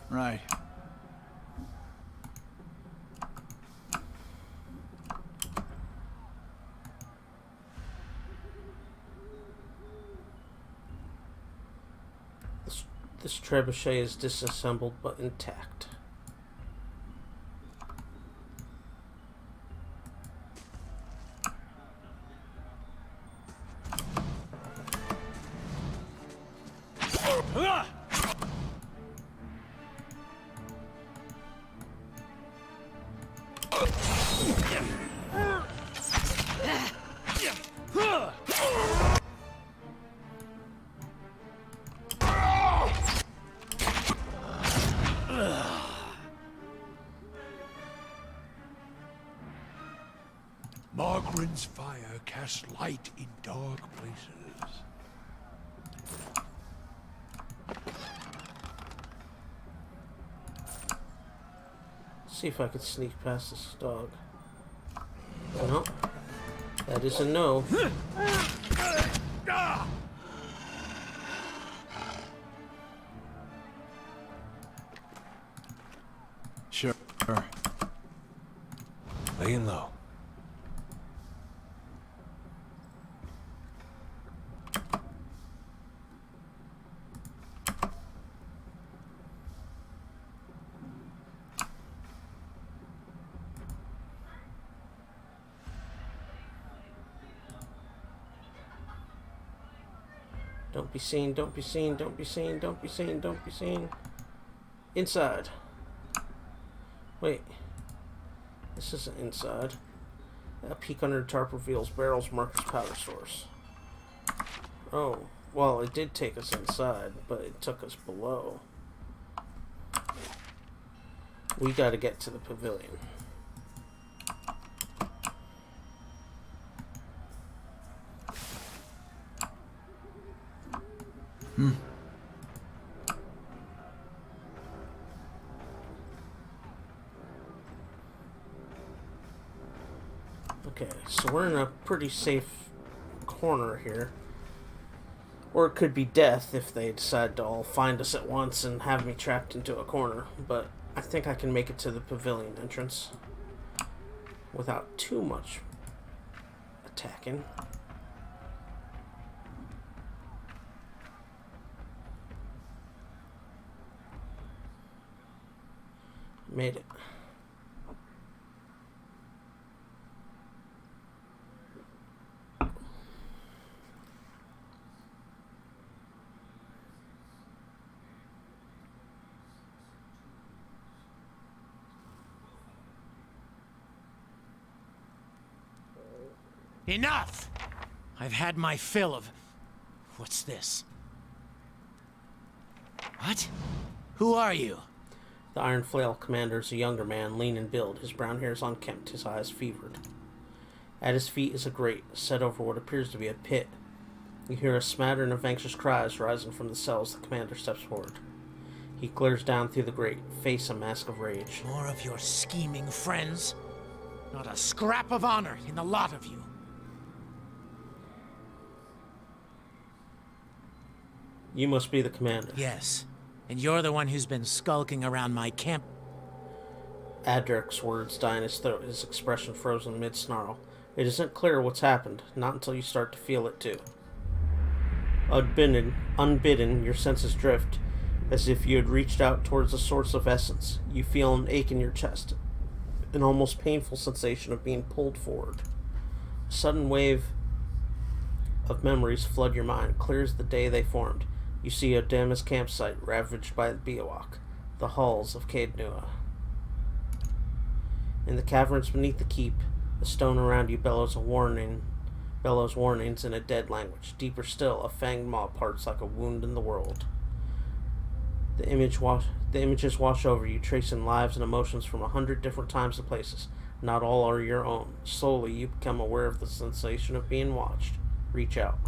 Right. This trebuchet is disassembled but intact. Margaren's fire casts light in dark places. See if I can sneak past this dog. No. That is a no. Sure. Laying low. Don't be seen, don't be seen, don't be seen, don't be seen, don't be seen. Inside. Wait. This isn't inside. A peek under the tarp reveals barrels marked as powder stores. Oh, well, it did take us inside, but it took us below. We gotta get to the pavilion. Okay, so we're in a pretty safe corner here. Or it could be death if they decide to all find us at once and have me trapped into a corner. But I think I can make it to the pavilion entrance without too much attacking. Made it. Enough! I've had my fill of... What's this? What? Who are you? The Iron Flail commander is a younger man, lean in build, his brown hair is unkempt, his eyes fevered. At his feet is a grate, set over what appears to be a pit. You hear a smattering of anxious cries rising from the cells. The commander steps forward. He glares down through the grate, face a mask of rage. More of your scheming friends? Not a scrap of honor in the lot of you. You must be the commander. Yes, and you're the one who's been skulking around my camp. Adric's words die in his throat, his expression frozen mid-snarl. It isn't clear what's happened, not until you start to feel it too. Unbidden, your senses drift, as if you had reached out towards a source of essence. You feel an ache in your chest, an almost painful sensation of being pulled forward. A sudden wave of memories flood your mind, clear as the day they formed. You see Odamas campsite ravaged by the Biawak, the halls of Caed Nua. In the caverns beneath the keep, the stone around you bellows warnings in a dead language. Deeper still, a fanged maw parts like a wound in the world. The images wash over you, tracing lives and emotions from 100 different times and places. Not all are your own. Slowly, you become aware of the sensation of being watched. Reach out.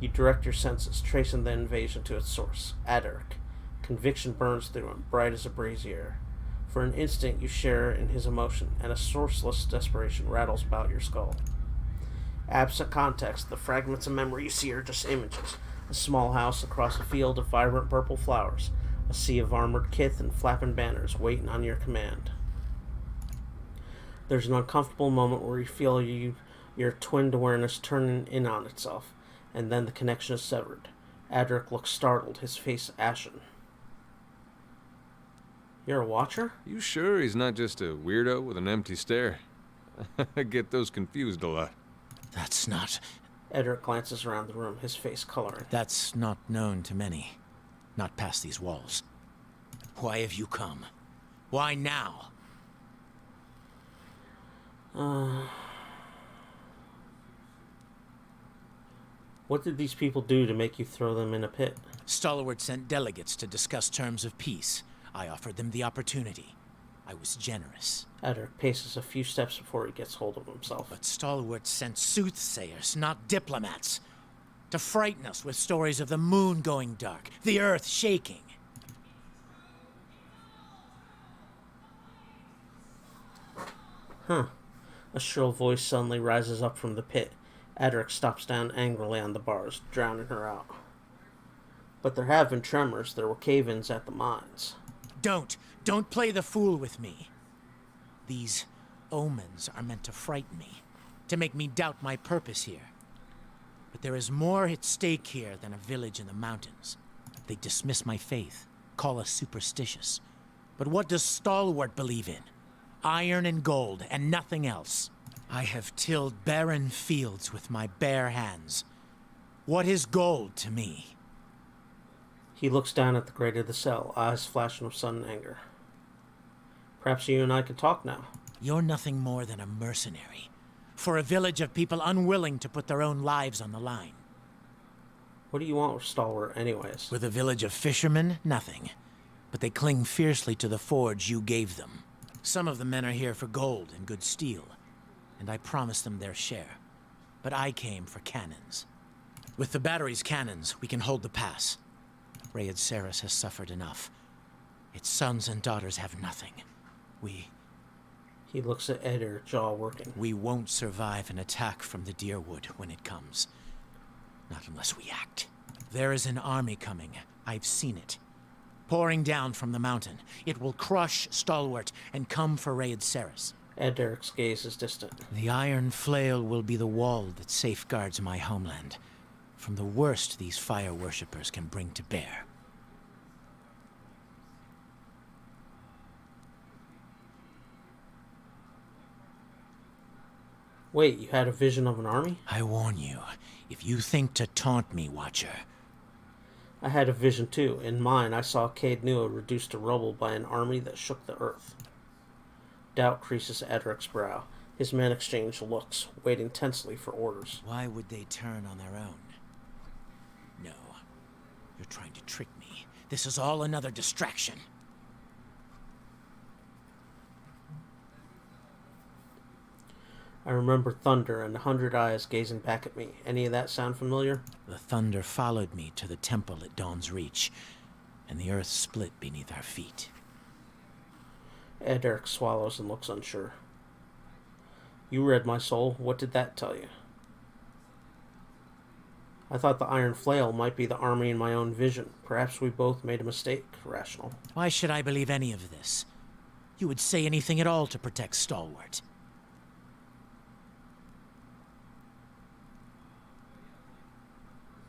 You direct your senses, tracing the invasion to its source. Adaric. Conviction burns through him, bright as a brazier. For an instant you share in his emotion, and a sourceless desperation rattles about your skull. Absent context, the fragments of memory you see are just images. A small house across a field of vibrant purple flowers. A sea of armored kith and flapping banners waiting on your command. There's an uncomfortable moment where you feel your twinned awareness turning in on itself, and then the connection is severed. Adric looks startled, his face ashen. You're a watcher? You sure he's not just a weirdo with an empty stare? I get those confused a lot. That's not... Edric glances around the room, his face coloring. That's not known to many. Not past these walls. Why have you come? Why now? What did these people do to make you throw them in a pit? Stalwart sent delegates to discuss terms of peace. I offered them the opportunity. I was generous. Adric paces a few steps before he gets hold of himself. But Stalwart sent soothsayers, not diplomats, to frighten us with stories of the moon going dark, the earth shaking. Huh. A shrill voice suddenly rises up from the pit. Adric stops down angrily on the bars, drowning her out. But there have been tremors. There were cave-ins at the mines. Don't play the fool with me. These omens are meant to frighten me, to make me doubt my purpose here. But there is more at stake here than a village in the mountains. They dismiss my faith, call us superstitious. But what does Stalwart believe in? Iron and gold, and nothing else. I have tilled barren fields with my bare hands. What is gold to me? He looks down at the grate of the cell, eyes flashing with sudden anger. Perhaps you and I can talk now. You're nothing more than a mercenary for a village of people unwilling to put their own lives on the line. What do you want with Stalwart anyways? With a village of fishermen, nothing. But they cling fiercely to the forge you gave them. Some of the men are here for gold and good steel, and I promised them their share. But I came for cannons. With the battery's cannons, we can hold the pass. Rayed Saris has suffered enough. Its sons and daughters have nothing. He looks at Eder, jaw working. We won't survive an attack from the Deerwood when it comes. Not unless we act. There is an army coming. I've seen it. Pouring down from the mountain. It will crush Stalwart and come for Rayed Saris. Ederic's gaze is distant. The Iron Flail will be the wall that safeguards my homeland from the worst these fire worshippers can bring to bear. Wait, you had a vision of an army? I warn you, if you think to taunt me, Watcher. I had a vision too. In mine, I saw Caed Nua reduced to rubble by an army that shook the earth. Doubt creases Edric's brow. His men exchange looks, waiting tensely for orders. Why would they turn on their own? No. You're trying to trick me. This is all another distraction. I remember thunder and 100 eyes gazing back at me. Any of that sound familiar? The thunder followed me to the temple at Dawn's Reach, and the earth split beneath our feet. Edric swallows and looks unsure. You read my soul. What did that tell you? I thought the Iron Flail might be the army in my own vision. Perhaps we both made a mistake, Rational. Why should I believe any of this? You would say anything at all to protect Stalwart.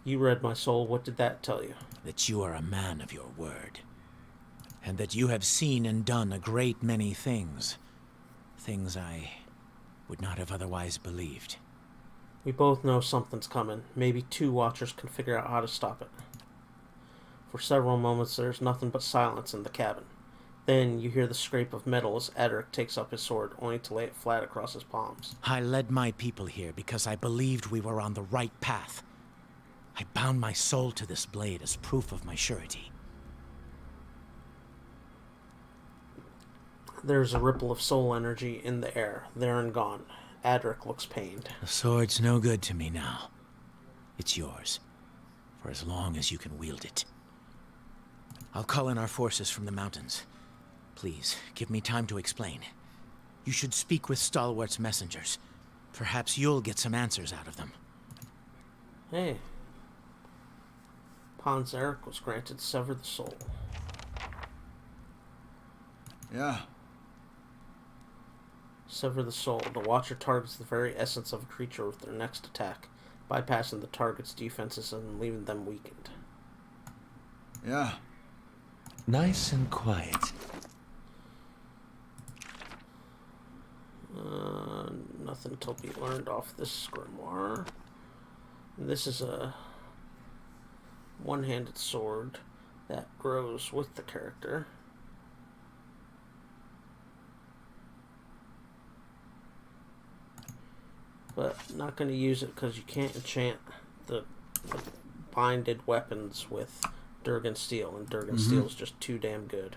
You read my soul. What did that tell you? That you are a man of your word. And that you have seen and done a great many things. Things I would not have otherwise believed. We both know something's coming. Maybe two Watchers can figure out how to stop it. For several moments, there's nothing but silence in the cabin. Then you hear the scrape of metal as Edric takes up his sword, only to lay it flat across his palms. I led my people here because I believed we were on the right path. I bound my soul to this blade as proof of my surety. There's a ripple of soul energy in the air, there and gone. Adric looks pained. The sword's no good to me now. It's yours, for as long as you can wield it. I'll call in our forces from the mountains. Please, give me time to explain. You should speak with Stalwart's messengers. Perhaps you'll get some answers out of them. Hey. Pons Eric was granted Sever the Soul. Yeah. Sever the Soul. The Watcher targets the very essence of a creature with their next attack, bypassing the target's defenses and leaving them weakened. Yeah. Nice and quiet. Nothing to be learned off this grimoire. This is a one-handed sword that grows with the character. But not going to use it because you can't enchant the binded weapons with Durgan Steel, and Durgan Steel is just too damn good.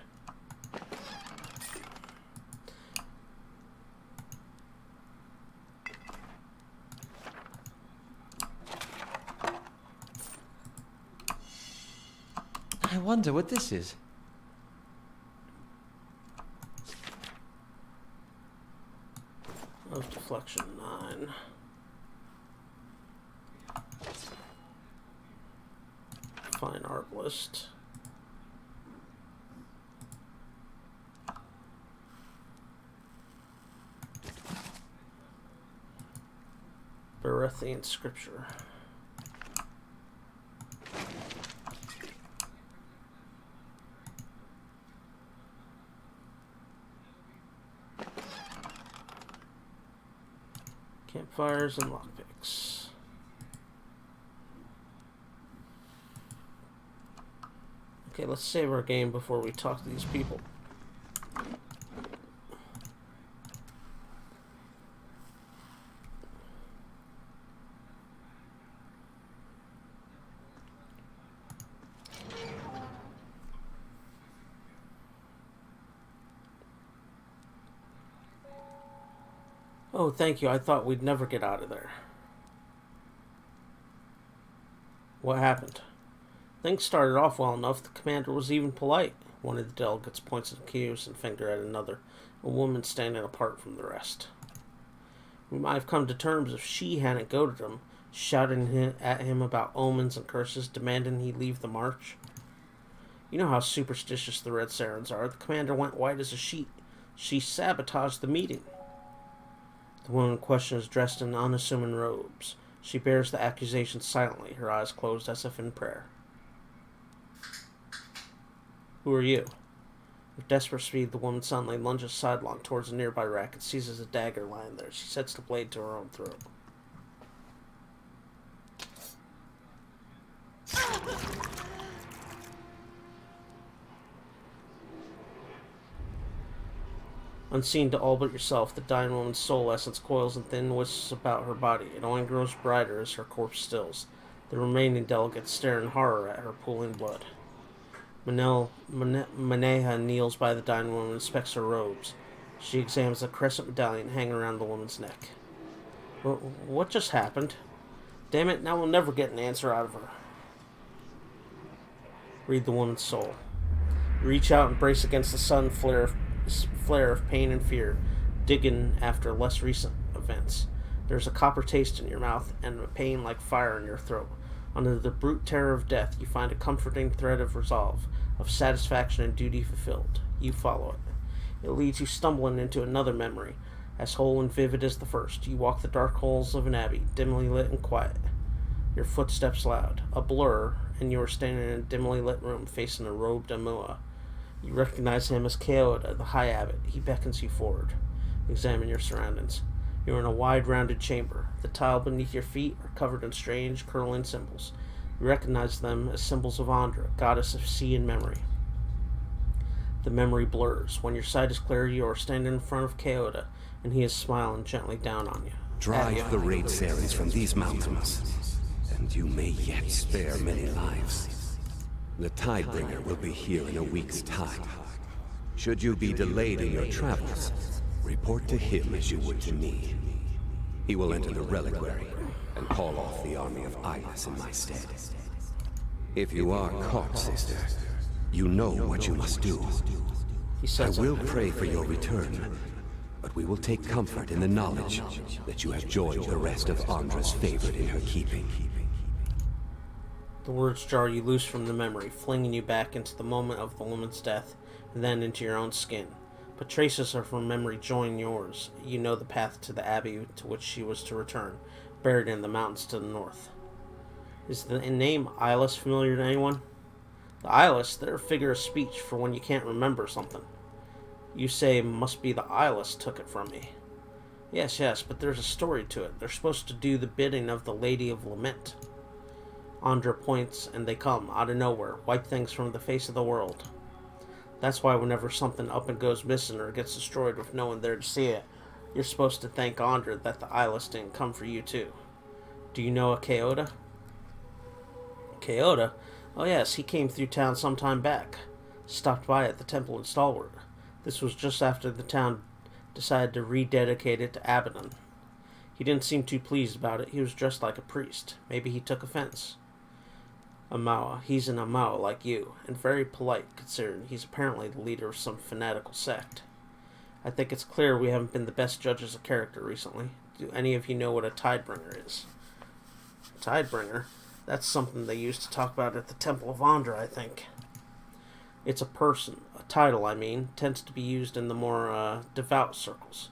I wonder what this is. Of deflection 9. Fine art list. Berethian scripture. Campfires and lockpicks. Okay, let's save our game before we talk to these people. Oh, thank you. I thought we'd never get out of there. What happened? Things started off well enough. The commander was even polite. One of the delegates points at Caius and finger at another, a woman standing apart from the rest. We might have come to terms if she hadn't goaded him, shouting at him about omens and curses, demanding he leave the march. You know how superstitious the Red Sarens are. The commander went white as a sheet. She sabotaged the meeting. The woman in question is dressed in unassuming robes. She bears the accusation silently, her eyes closed as if in prayer. Who are you? With desperate speed, the woman suddenly lunges sidelong towards a nearby rack and seizes a dagger lying there. She sets the blade to her own throat. Unseen to all but yourself, the dying woman's soul essence coils in thin wisps about her body. It only grows brighter as her corpse stills. The remaining delegates stare in horror at her pooling blood. Maneha kneels by the dying woman and inspects her robes. She examines the crescent medallion hanging around the woman's neck. What just happened? Damn it, now we'll never get an answer out of her. Read the woman's soul. You reach out and brace against the sudden flare of pain and fear, digging after less recent events. There's a copper taste in your mouth and a pain like fire in your throat. Under the brute terror of death, you find a comforting thread of resolve, of satisfaction and duty fulfilled. You follow it. It leads you stumbling into another memory, as whole and vivid as the first. You walk the dark halls of an abbey, dimly lit and quiet. Your footsteps loud, a blur, and you are standing in a dimly lit room facing a robed Amua. You recognize him as Keoda, the High Abbot. He beckons you forward. Examine your surroundings. You are in a wide, rounded chamber. The tile beneath your feet are covered in strange, curling symbols. You recognize them as symbols of Andra, goddess of sea and memory. The memory blurs. When your sight is clear, you are standing in front of Keoda, and he is smiling gently down on you. Drive the Raid Sarens from these mountains, and you may yet spare many lives. The Tidebringer will be here in a week's time. Should you be delayed in your travels, report to him as you would to me. He will enter the reliquary and call off the army of Ilis in my stead. If you are caught, sister, you know what you must do. I will pray for your return, but we will take comfort in the knowledge that you have joined the rest of Andra's favored in her keeping. The words jar you loose from the memory, flinging you back into the moment of the woman's death, and then into your own skin. But traces of her memory join yours. You know the path to the abbey to which she was to return, buried in the mountains to the north. Is the name Ilis familiar to anyone? The Ilis, they're a figure of speech for when you can't remember something. You say, must be the Ilis took it from me. Yes, but there's a story to it. They're supposed to do the bidding of the Lady of Lament. Andra points, and they come, out of nowhere, wipe things from the face of the world. That's why whenever something up and goes missing or gets destroyed with no one there to see it, you're supposed to thank Andra that the Ilis didn't come for you too. Do you know a Keoda? Keoda? Oh yes, he came through town some time back. Stopped by at the temple in Stalwart. This was just after the town decided to rededicate it to Abaddon. He didn't seem too pleased about it. He was dressed like a priest. Maybe he took offense. Amawa. He's an Amawa like you, and very polite, considering he's apparently the leader of some fanatical sect. I think it's clear we haven't been the best judges of character recently. Do any of you know what a Tidebringer is? Tidebringer? That's something they used to talk about at the Temple of Andra, I think. It's a person, a title, I mean, tends to be used in the more devout circles.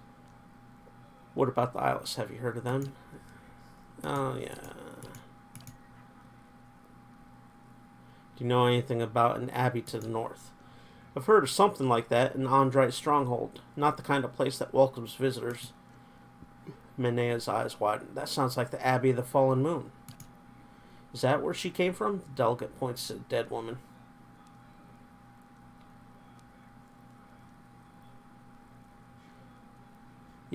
What about the Ilis? Have you heard of them? Oh, yeah. Do you know anything about an abbey to the north? I've heard of something like that, an Andrite stronghold. Not the kind of place that welcomes visitors. Manea's eyes widened. That sounds like the Abbey of the Fallen Moon. Is that where she came from? The delegate points to the dead woman.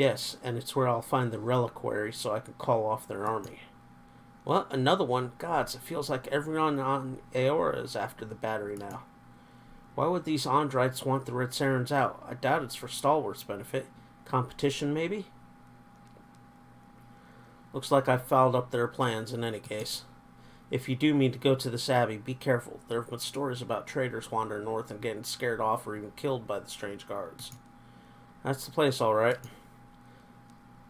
Yes, and it's where I'll find the reliquary so I can call off their army. What? Another one? Gods, it feels like everyone on Aora is after the battery now. Why would these Andrites want the Red Sarens out? I doubt it's for Stalwart's benefit. Competition, maybe? Looks like I've fouled up their plans in any case. If you do mean to go to this abbey, be careful. There have been stories about traders wandering north and getting scared off or even killed by the strange guards. That's the place, all right.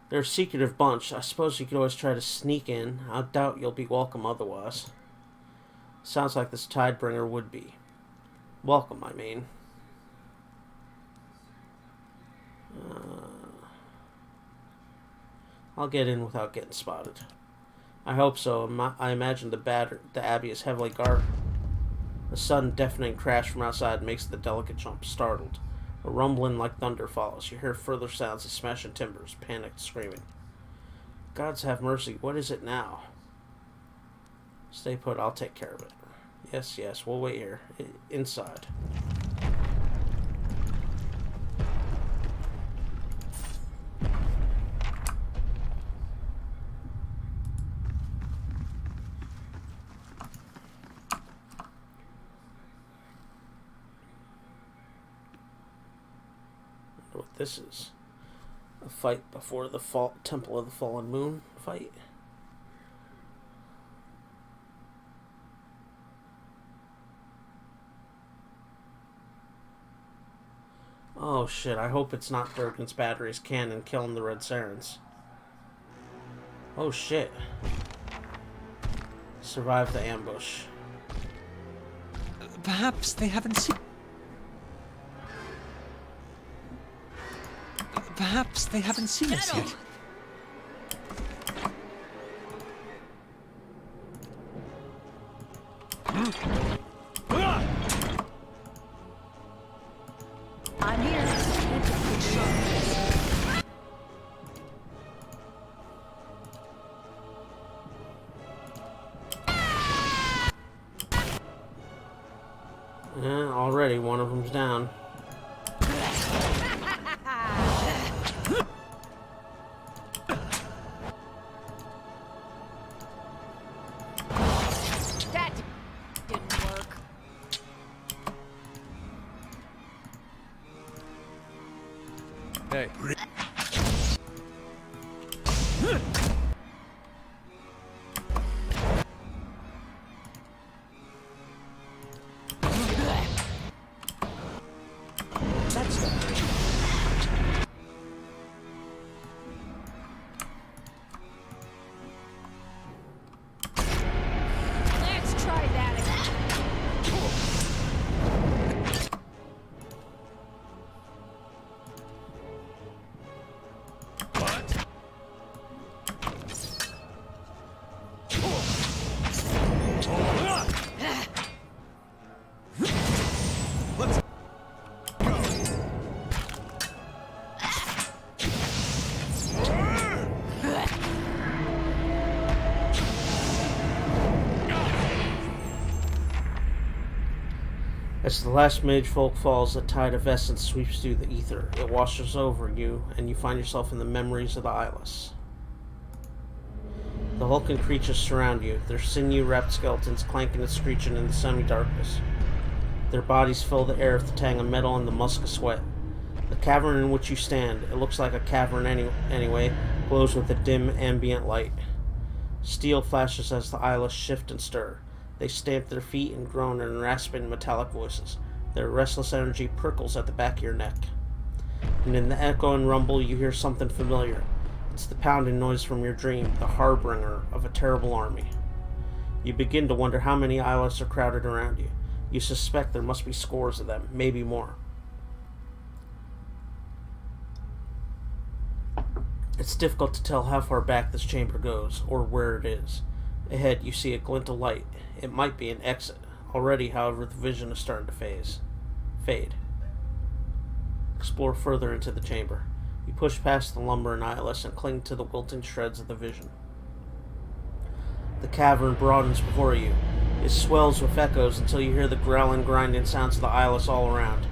They're a secretive bunch. I suppose you could always try to sneak in. I doubt you'll be welcome otherwise. Sounds like this Tidebringer would be. Welcome, I mean. I'll get in without getting spotted. I hope so. I imagine the abbey is heavily guarded. A sudden deafening crash from outside makes the delicate jump startled. A rumbling like thunder follows. You hear further sounds of smashing timbers, panicked screaming. Gods have mercy. What is it now? Stay put. I'll take care of it. Yes, yes. We'll wait here. Inside. What this is. A fight before the Temple of the Fallen Moon fight. Oh shit, I hope it's not Durgan's battery's cannon killing the Red Sarens. Oh shit. Survive the ambush. Perhaps they haven't seen... Perhaps they haven't seen us yet. I'm here. Already one of them's down. That didn't work. Hey. Let's try that again. As the last mage folk falls, a tide of essence sweeps through the ether. It washes over you, and you find yourself in the memories of the Eyeless. The hulking creatures surround you, their sinew-wrapped skeletons clanking and screeching in the semi-darkness. Their bodies fill the air with the tang of metal and the musk of sweat. The cavern in which you stand, it looks like a cavern anyway, glows with a dim, ambient light. Steel flashes as the Eyeless shift and stir. They stamp their feet and groan in rasping metallic voices. Their restless energy prickles at the back of your neck. And in the echo and rumble you hear something familiar. It's the pounding noise from your dream, the harbinger of a terrible army. You begin to wonder how many Eyeless are crowded around you. You suspect there must be scores of them, maybe more. It's difficult to tell how far back this chamber goes, or where it is. Ahead you see a glint of light. It might be an exit. Already, however, the vision is starting to fade. Explore further into the chamber. You push past the lumber and Eyeless and cling to the wilting shreds of the vision. The cavern broadens before you. It swells with echoes until you hear the growling, grinding sounds of the Eyeless all around.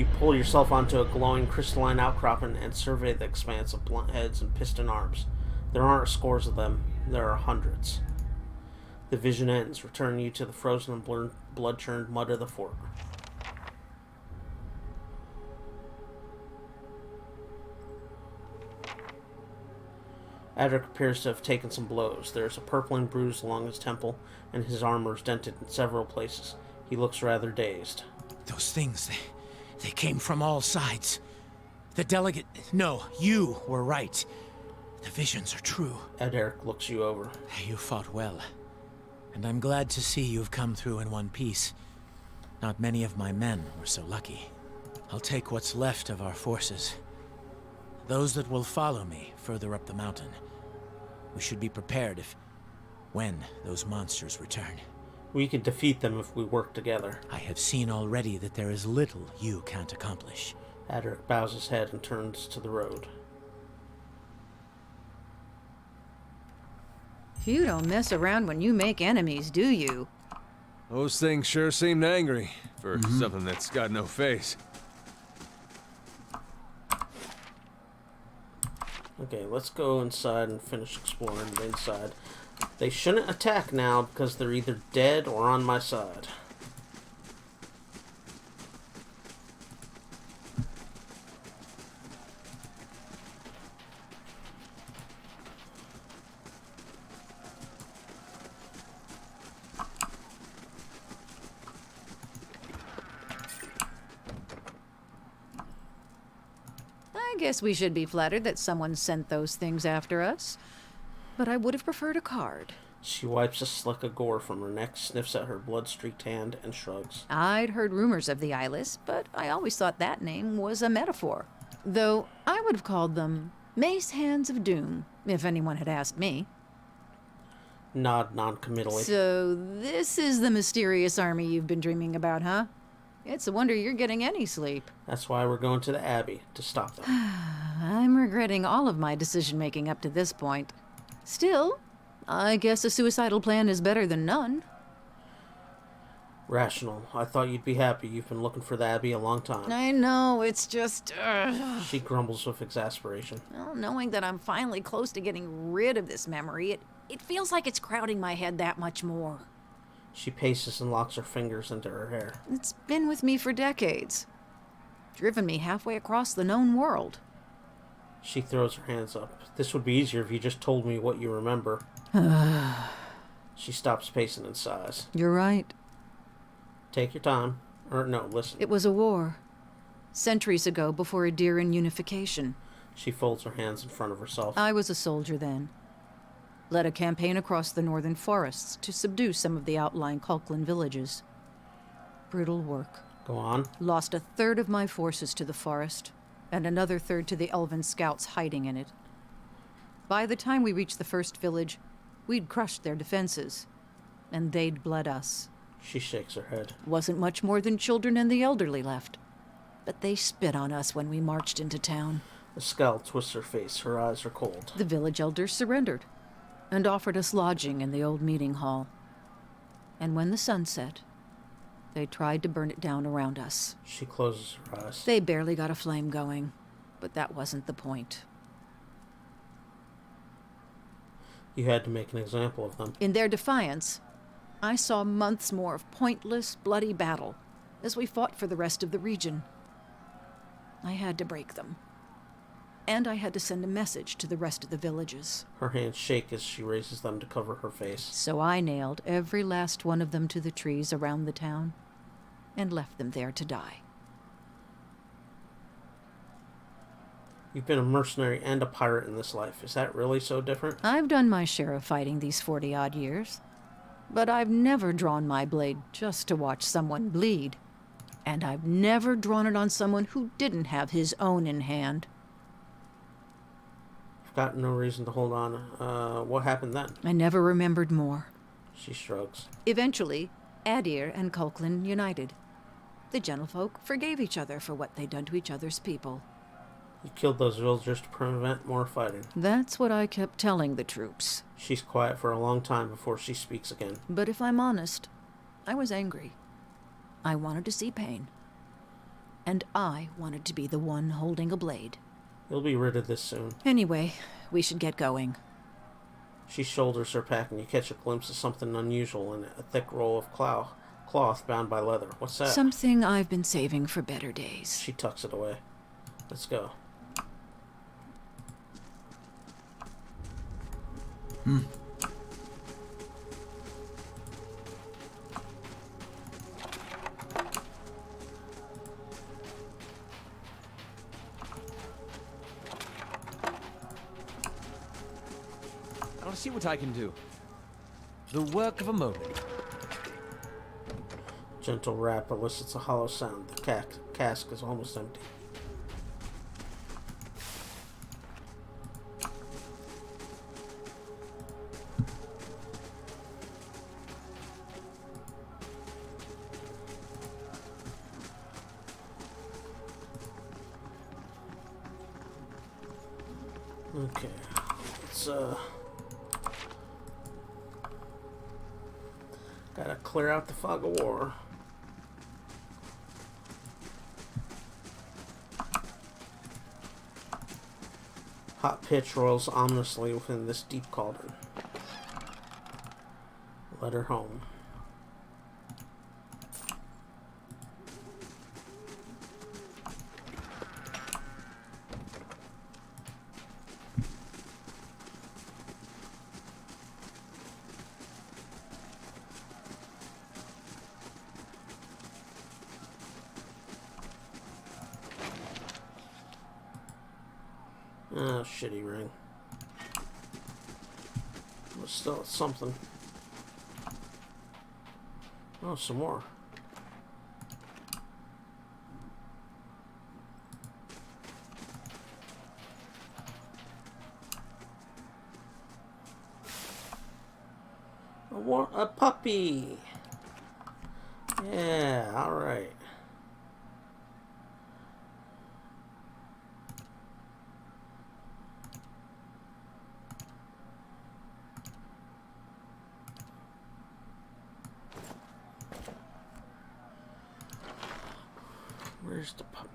You pull yourself onto a glowing crystalline outcropping and survey the expanse of blunt heads and piston arms. There aren't scores of them. There are hundreds. The vision ends, returning you to the frozen and blood-churned mud of the fort. Adric appears to have taken some blows. There is a purpling bruise along his temple, and his armor is dented in several places. He looks rather dazed. Those things, they came from all sides. The delegate... No, you were right. The visions are true. Adric looks you over. You fought well. And I'm glad to see you've come through in one piece. Not many of my men were so lucky. I'll take what's left of our forces. Those that will follow me further up the mountain. We should be prepared when those monsters return. We can defeat them if we work together. I have seen already that there is little you can't accomplish. Adric bows his head and turns to the road. You don't mess around when you make enemies, do you? Those things sure seemed angry for something that's got no face. Okay, let's go inside and finish exploring the inside. They shouldn't attack now because they're either dead or on my side. I guess we should be flattered that someone sent those things after us. But I would have preferred a card. She wipes a slick of gore from her neck, sniffs at her blood-streaked hand, and shrugs. I'd heard rumors of the Eyeless, but I always thought that name was a metaphor. Though I would have called them Mace Hands of Doom, if anyone had asked me. Nod non-committally. So this is the mysterious army you've been dreaming about, huh? It's a wonder you're getting any sleep. That's why we're going to the Abbey, to stop them. I'm regretting all of my decision-making up to this point. Still, I guess a suicidal plan is better than none. Rational. I thought you'd be happy. You've been looking for the Abbey a long time. I know, it's just... She grumbles with exasperation. Well, knowing that I'm finally close to getting rid of this memory, it feels like it's crowding my head that much more. She paces and locks her fingers into her hair. It's been with me for decades. Driven me halfway across the known world. She throws her hands up. This would be easier if you just told me what you remember. She stops pacing and sighs. You're right. Take your time. Or no, listen. It was a war. Centuries ago, before Adiran unification. She folds her hands in front of herself. I was a soldier then. Led a campaign across the northern forests to subdue some of the outlying Kulklan villages. Brutal work. Go on. Lost a third of my forces to the forest, and another third to the elven scouts hiding in it. By the time we reached the first village, we'd crushed their defenses, and they'd bled us. She shakes her head. Wasn't much more than children and the elderly left. But they spit on us when we marched into town. The scowl twists her face. Her eyes are cold. The village elders surrendered, and offered us lodging in the old meeting hall. And when the sun set, they tried to burn it down around us. She closes her eyes. They barely got a flame going, but that wasn't the point. You had to make an example of them. In their defiance, I saw months more of pointless, bloody battle as we fought for the rest of the region. I had to break them. And I had to send a message to the rest of the villages. Her hands shake as she raises them to cover her face. So I nailed every last one of them to the trees around the town and left them there to die. You've been a mercenary and a pirate in this life. Is that really so different? I've done my share of fighting these 40-odd years. But I've never drawn my blade just to watch someone bleed. And I've never drawn it on someone who didn't have his own in hand. I've got no reason to hold on. What happened then? I never remembered more. She shrugs. Eventually, Adir and Kulklin united. The gentlefolk forgave each other for what they'd done to each other's people. You killed those villagers to prevent more fighting. That's what I kept telling the troops. She's quiet for a long time before she speaks again. But if I'm honest, I was angry. I wanted to see pain. and I wanted to be the one holding a blade. You'll be rid of this soon. Anyway, we should get going. She shoulders her pack, and you catch a glimpse of something unusual in a thick roll of cloth bound by leather. What's that? Something I've been saving for better days. She tucks it away. Let's go. I'll see what I can do. The work of a moment. Gentle rap elicits a hollow sound. The cask is almost empty. Okay, let's gotta clear out the fog of war. Hot pitch rolls ominously within this deep cauldron. Let her home. Oh, shitty ring. But still, it's something. Oh, some more. A puppy! Yeah, alright. Where's the puppy?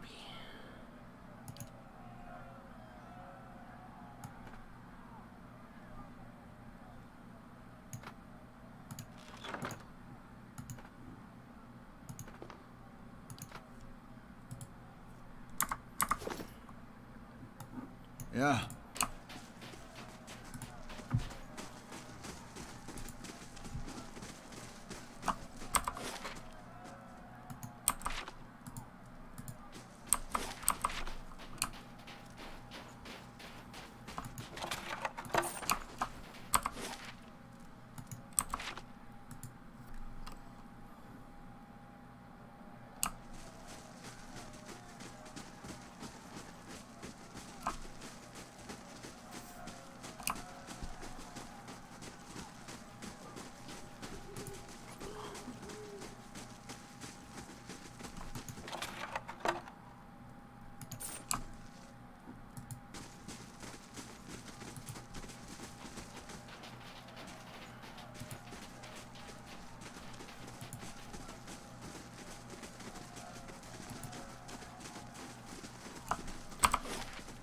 Yeah.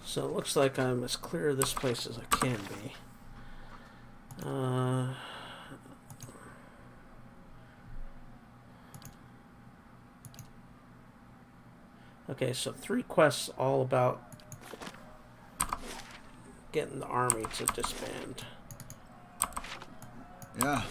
So it looks like I'm as clear of this place as I can be. Okay, so 3 quests all about getting the army to disband. Yeah.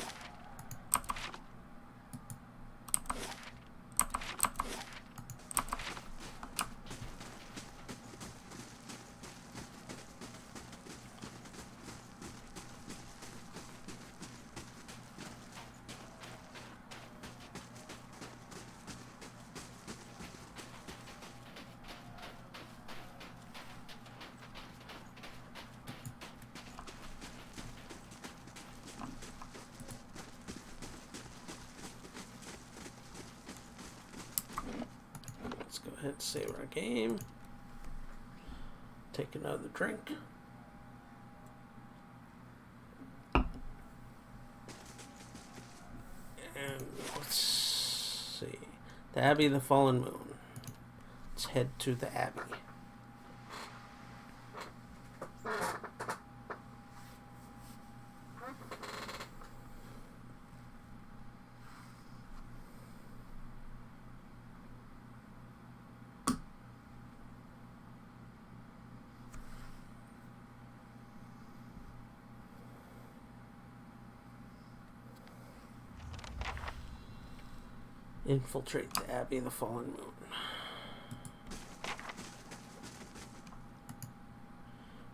Let's go ahead and save our game. Take another drink. And let's see. The Abbey of the Fallen Moon. Let's head to the Abbey. Infiltrate the Abbey of the Fallen Moon.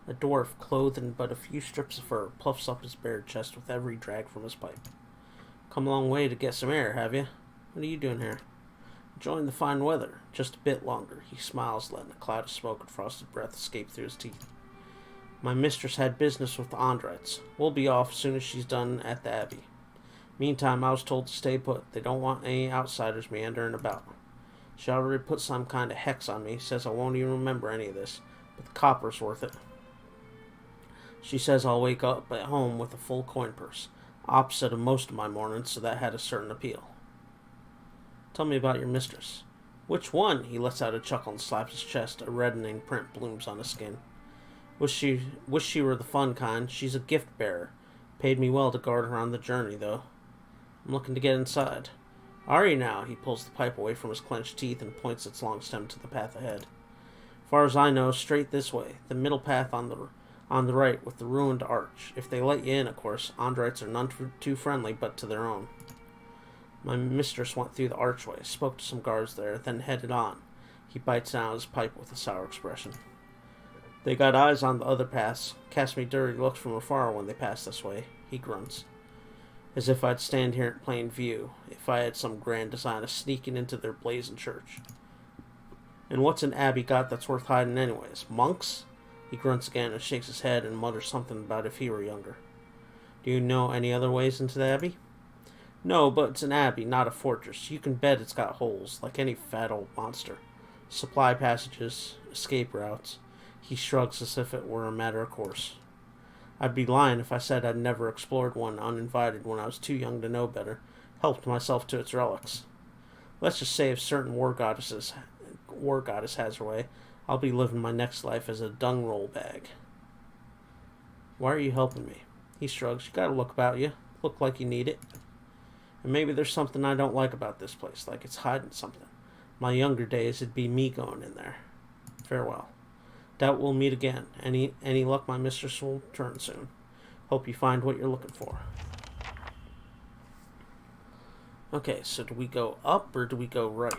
A dwarf, clothed in but a few strips of fur, puffs up his bare chest with every drag from his pipe. Come a long way to get some air, have you? What are you doing here? Enjoying the fine weather. Just a bit longer. He smiles, letting a cloud of smoke and frosted breath escape through his teeth. My mistress had business with the Andrites. We'll be off as soon as she's done at the Abbey. Meantime, I was told to stay put. They don't want any outsiders meandering about. She already put some kind of hex on me. Says I won't even remember any of this, but the copper's worth it. She says I'll wake up at home with a full coin purse, opposite of most of my mornings, so that had a certain appeal. Tell me about your mistress. Which one? He lets out a chuckle and slaps his chest. A reddening print blooms on his skin. Wish she were the fun kind. She's a gift bearer. Paid me well to guard her on the journey, though. I'm looking to get inside. Are you now? He pulls the pipe away from his clenched teeth and points its long stem to the path ahead. Far as I know, straight this way. The middle path on the right with the ruined arch. If they let you in, of course. Andrites are none too friendly, but to their own. My mistress went through the archway, spoke to some guards there, then headed on. He bites down his pipe with a sour expression. They got eyes on the other paths, cast me dirty looks from afar when they passed this way. He grunts. As if I'd stand here in plain view, if I had some grand design of sneaking into their blazing church. And what's an abbey got that's worth hiding anyways? Monks? He grunts again and shakes his head and mutters something about if he were younger. Do you know any other ways into the abbey? No, but it's an abbey, not a fortress. You can bet it's got holes, like any fat old monster. Supply passages, escape routes. He shrugs as if it were a matter of course. I'd be lying if I said I'd never explored one uninvited when I was too young to know better, helped myself to its relics. Let's just say if certain war goddess has her way, I'll be living my next life as a dung roll bag. Why are you helping me? He shrugs. You gotta look about you. Look like you need it. And maybe there's something I don't like about this place, like it's hiding something. My younger days, it'd be me going in there. Farewell. Doubt we'll meet again. Any luck, my mistress will return soon. Hope you find what you're looking for. Okay, so do we go up or do we go right?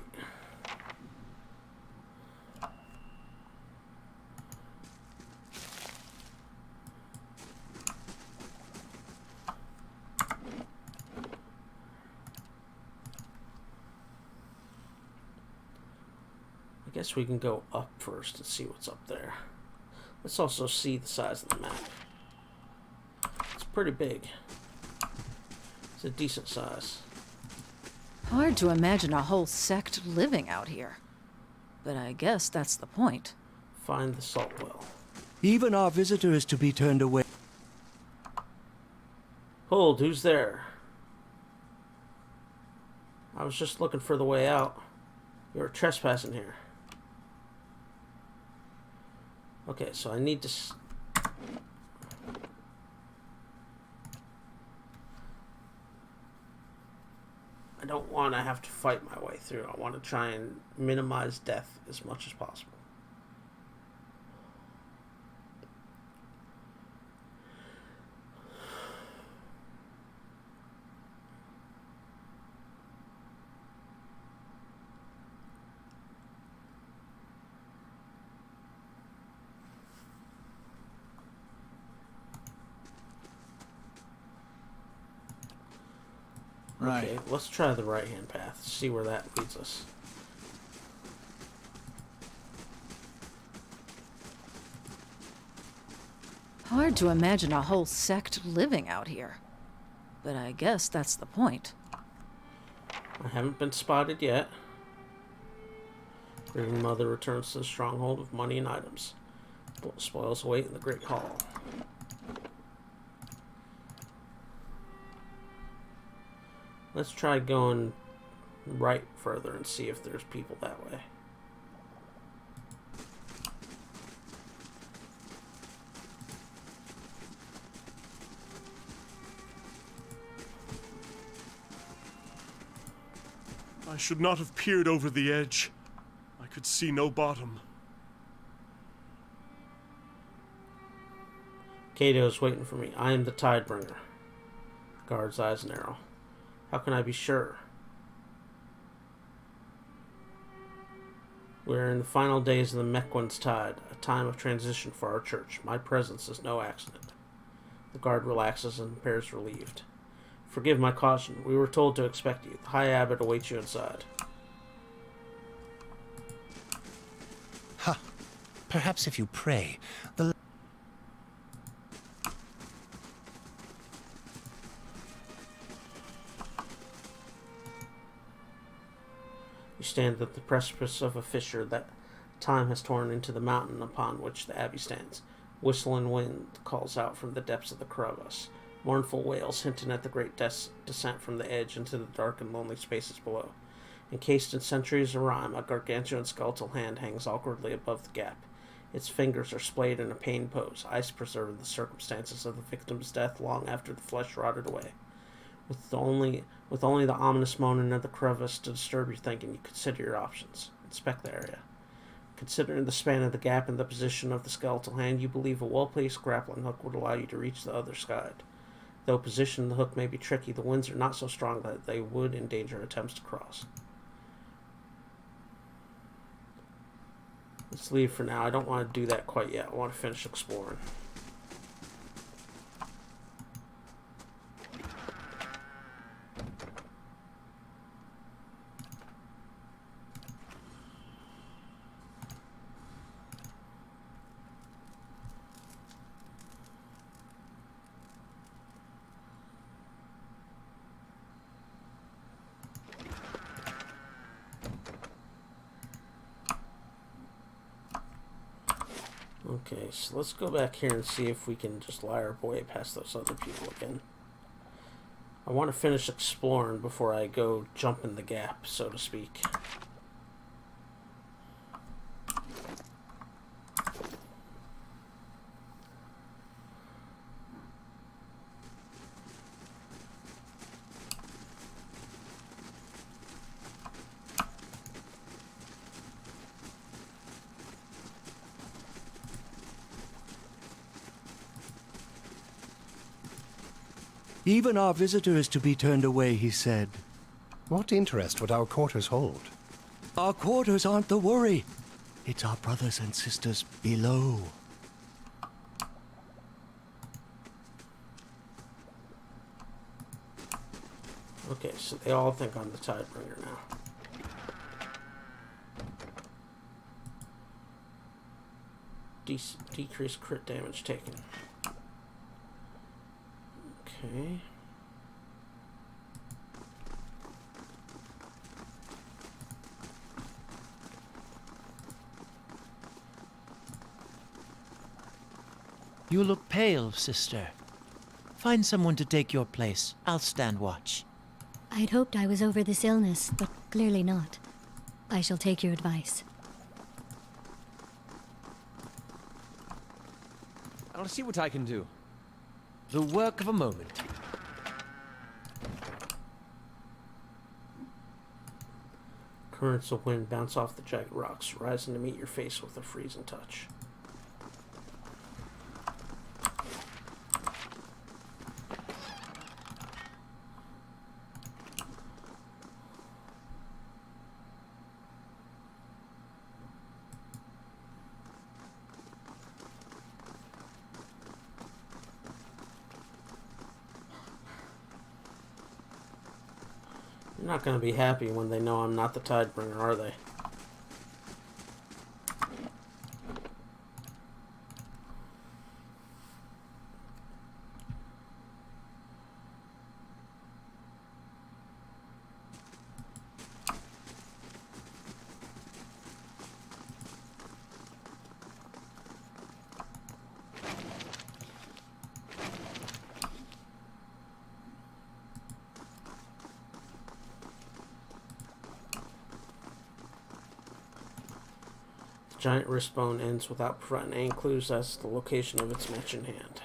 I guess we can go up first and see what's up there. Let's also see the size of the map. It's pretty big. It's a decent size. Hard to imagine a whole sect living out here. But I guess that's the point. Find the salt well. Even our visitor is to be turned away. Hold, who's there? I was just looking for the way out. You're trespassing here. Okay, so I need to... I don't want to have to fight my way through. I want to try and minimize death as much as possible. Right. Okay, let's try the right-hand path. See where that leads us. Hard to imagine a whole sect living out here. But I guess that's the point. I haven't been spotted yet. Grieving Mother returns to the stronghold of money and items. Spoils await in the Great Hall. Let's try going right further and see if there's people that way. I should not have peered over the edge. I could see no bottom. Cato's waiting for me. I am the Tidebringer. Guard's eyes narrow. How can I be sure? We are in the final days of the Mequin's Tide, a time of transition for our church. My presence is no accident. The guard relaxes and appears relieved. Forgive my caution. We were told to expect you. The High Abbot awaits you inside. Ha! Perhaps if you pray, the... You stand at the precipice of a fissure that time has torn into the mountain upon which the abbey stands. Whistling wind calls out from the depths of the crevice. Mournful wails hinting at the great descent from the edge into the dark and lonely spaces below. Encased in centuries of rime, a gargantuan skeletal hand hangs awkwardly above the gap. Its fingers are splayed in a pained pose. Ice preserved the circumstances of the victim's death long after the flesh rotted away. With only the ominous moaning of the crevice to disturb your thinking, you consider your options. Inspect the area. Considering the span of the gap and the position of the skeletal hand, you believe a well-placed grappling hook would allow you to reach the other side. Though position the hook may be tricky, the winds are not so strong that they would endanger attempts to cross. Let's leave for now. I don't want to do that quite yet. I want to finish exploring. Okay, so let's go back here and see if we can just lie our way past those other people again. I want to finish exploring before I go jump in the gap, so to speak. Even our visitor is to be turned away, he said. What interest would our quarters hold? Our quarters aren't the worry. It's our brothers and sisters below. Okay, so they all think I'm the Tidebringer now. Decrease crit damage taken. Okay. You look pale, sister. Find someone to take your place. I'll stand watch. I'd hoped I was over this illness, but clearly not. I shall take your advice. I'll see what I can do. The work of a moment. Currents of wind bounce off the jagged rocks, rising to meet your face with a freezing touch. They're not going to be happy when they know I'm not the Tidebringer, are they? Giant wrist bone ends without providing any clues as to the location of its matching hand.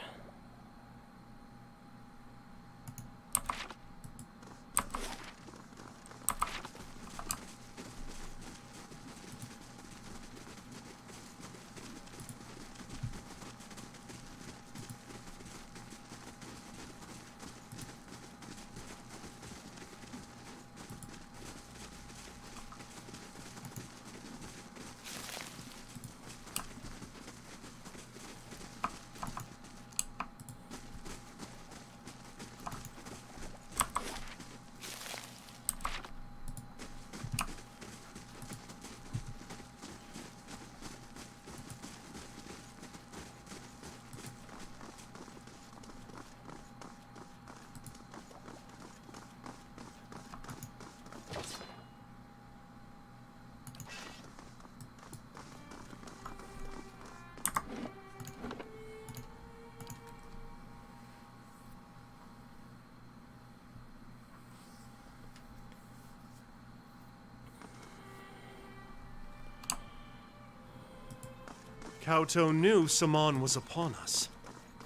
Kauto knew Saman was upon us.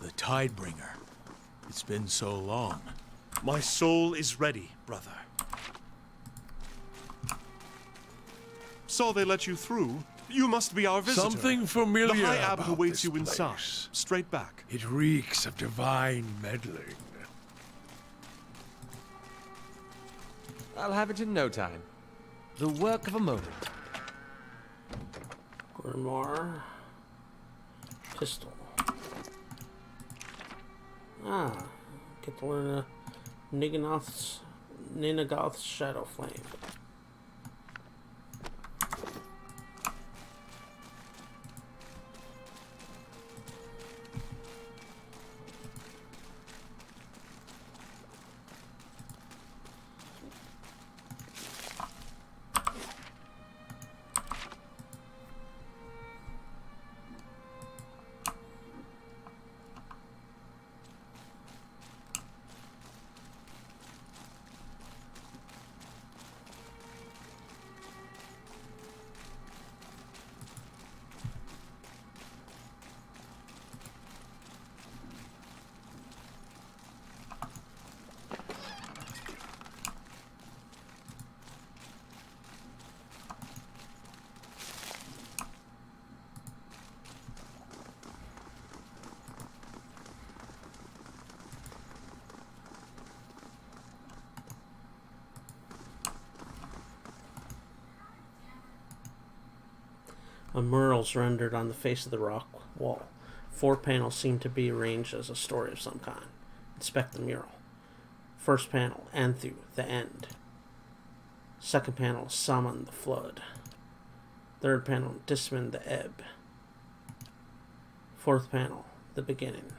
The Tidebringer. It's been so long. My soul is ready, brother. Saw they let you through. You must be our visitor. Something familiar The High Abbot about awaits this you inside. place. Straight back. It reeks of divine meddling. I'll have it in no time. The work of a moment. Grimoire. Pistol. Ah, get to learn Ninagoth's Shadow Flame. A mural's rendered on the face of the rock wall. 4 panels seem to be arranged as a story of some kind. Inspect the mural. First panel, Anthu, the end. Second panel, Saman, the flood. Third panel, Disman, the ebb. Fourth panel, the beginning.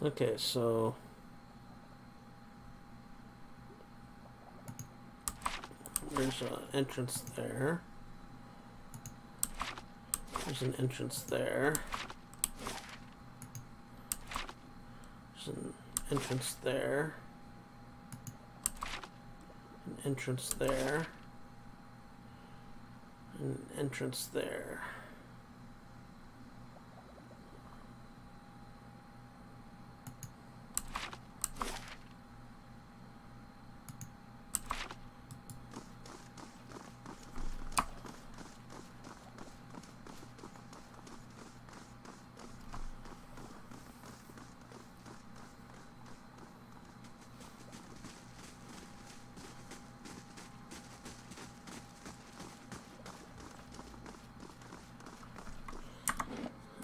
Okay, so there's an entrance there. There's an entrance there. There's an entrance there. An entrance there. An entrance there.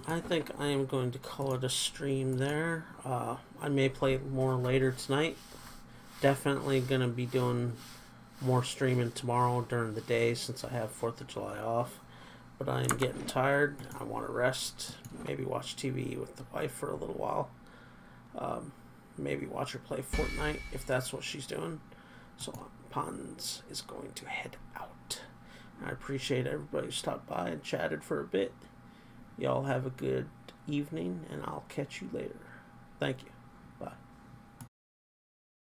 I think I am going to call it a stream there. I may play more later tonight. Definitely going to be doing more streaming tomorrow during the day since I have 4th of July off. But I am getting tired. I want to rest. Maybe watch TV with the wife for a little while. Maybe watch her play Fortnite if that's what she's doing. So Pons is going to head out. I appreciate everybody who stopped by and chatted for a bit. Y'all have a good evening, and I'll catch you later. Thank you.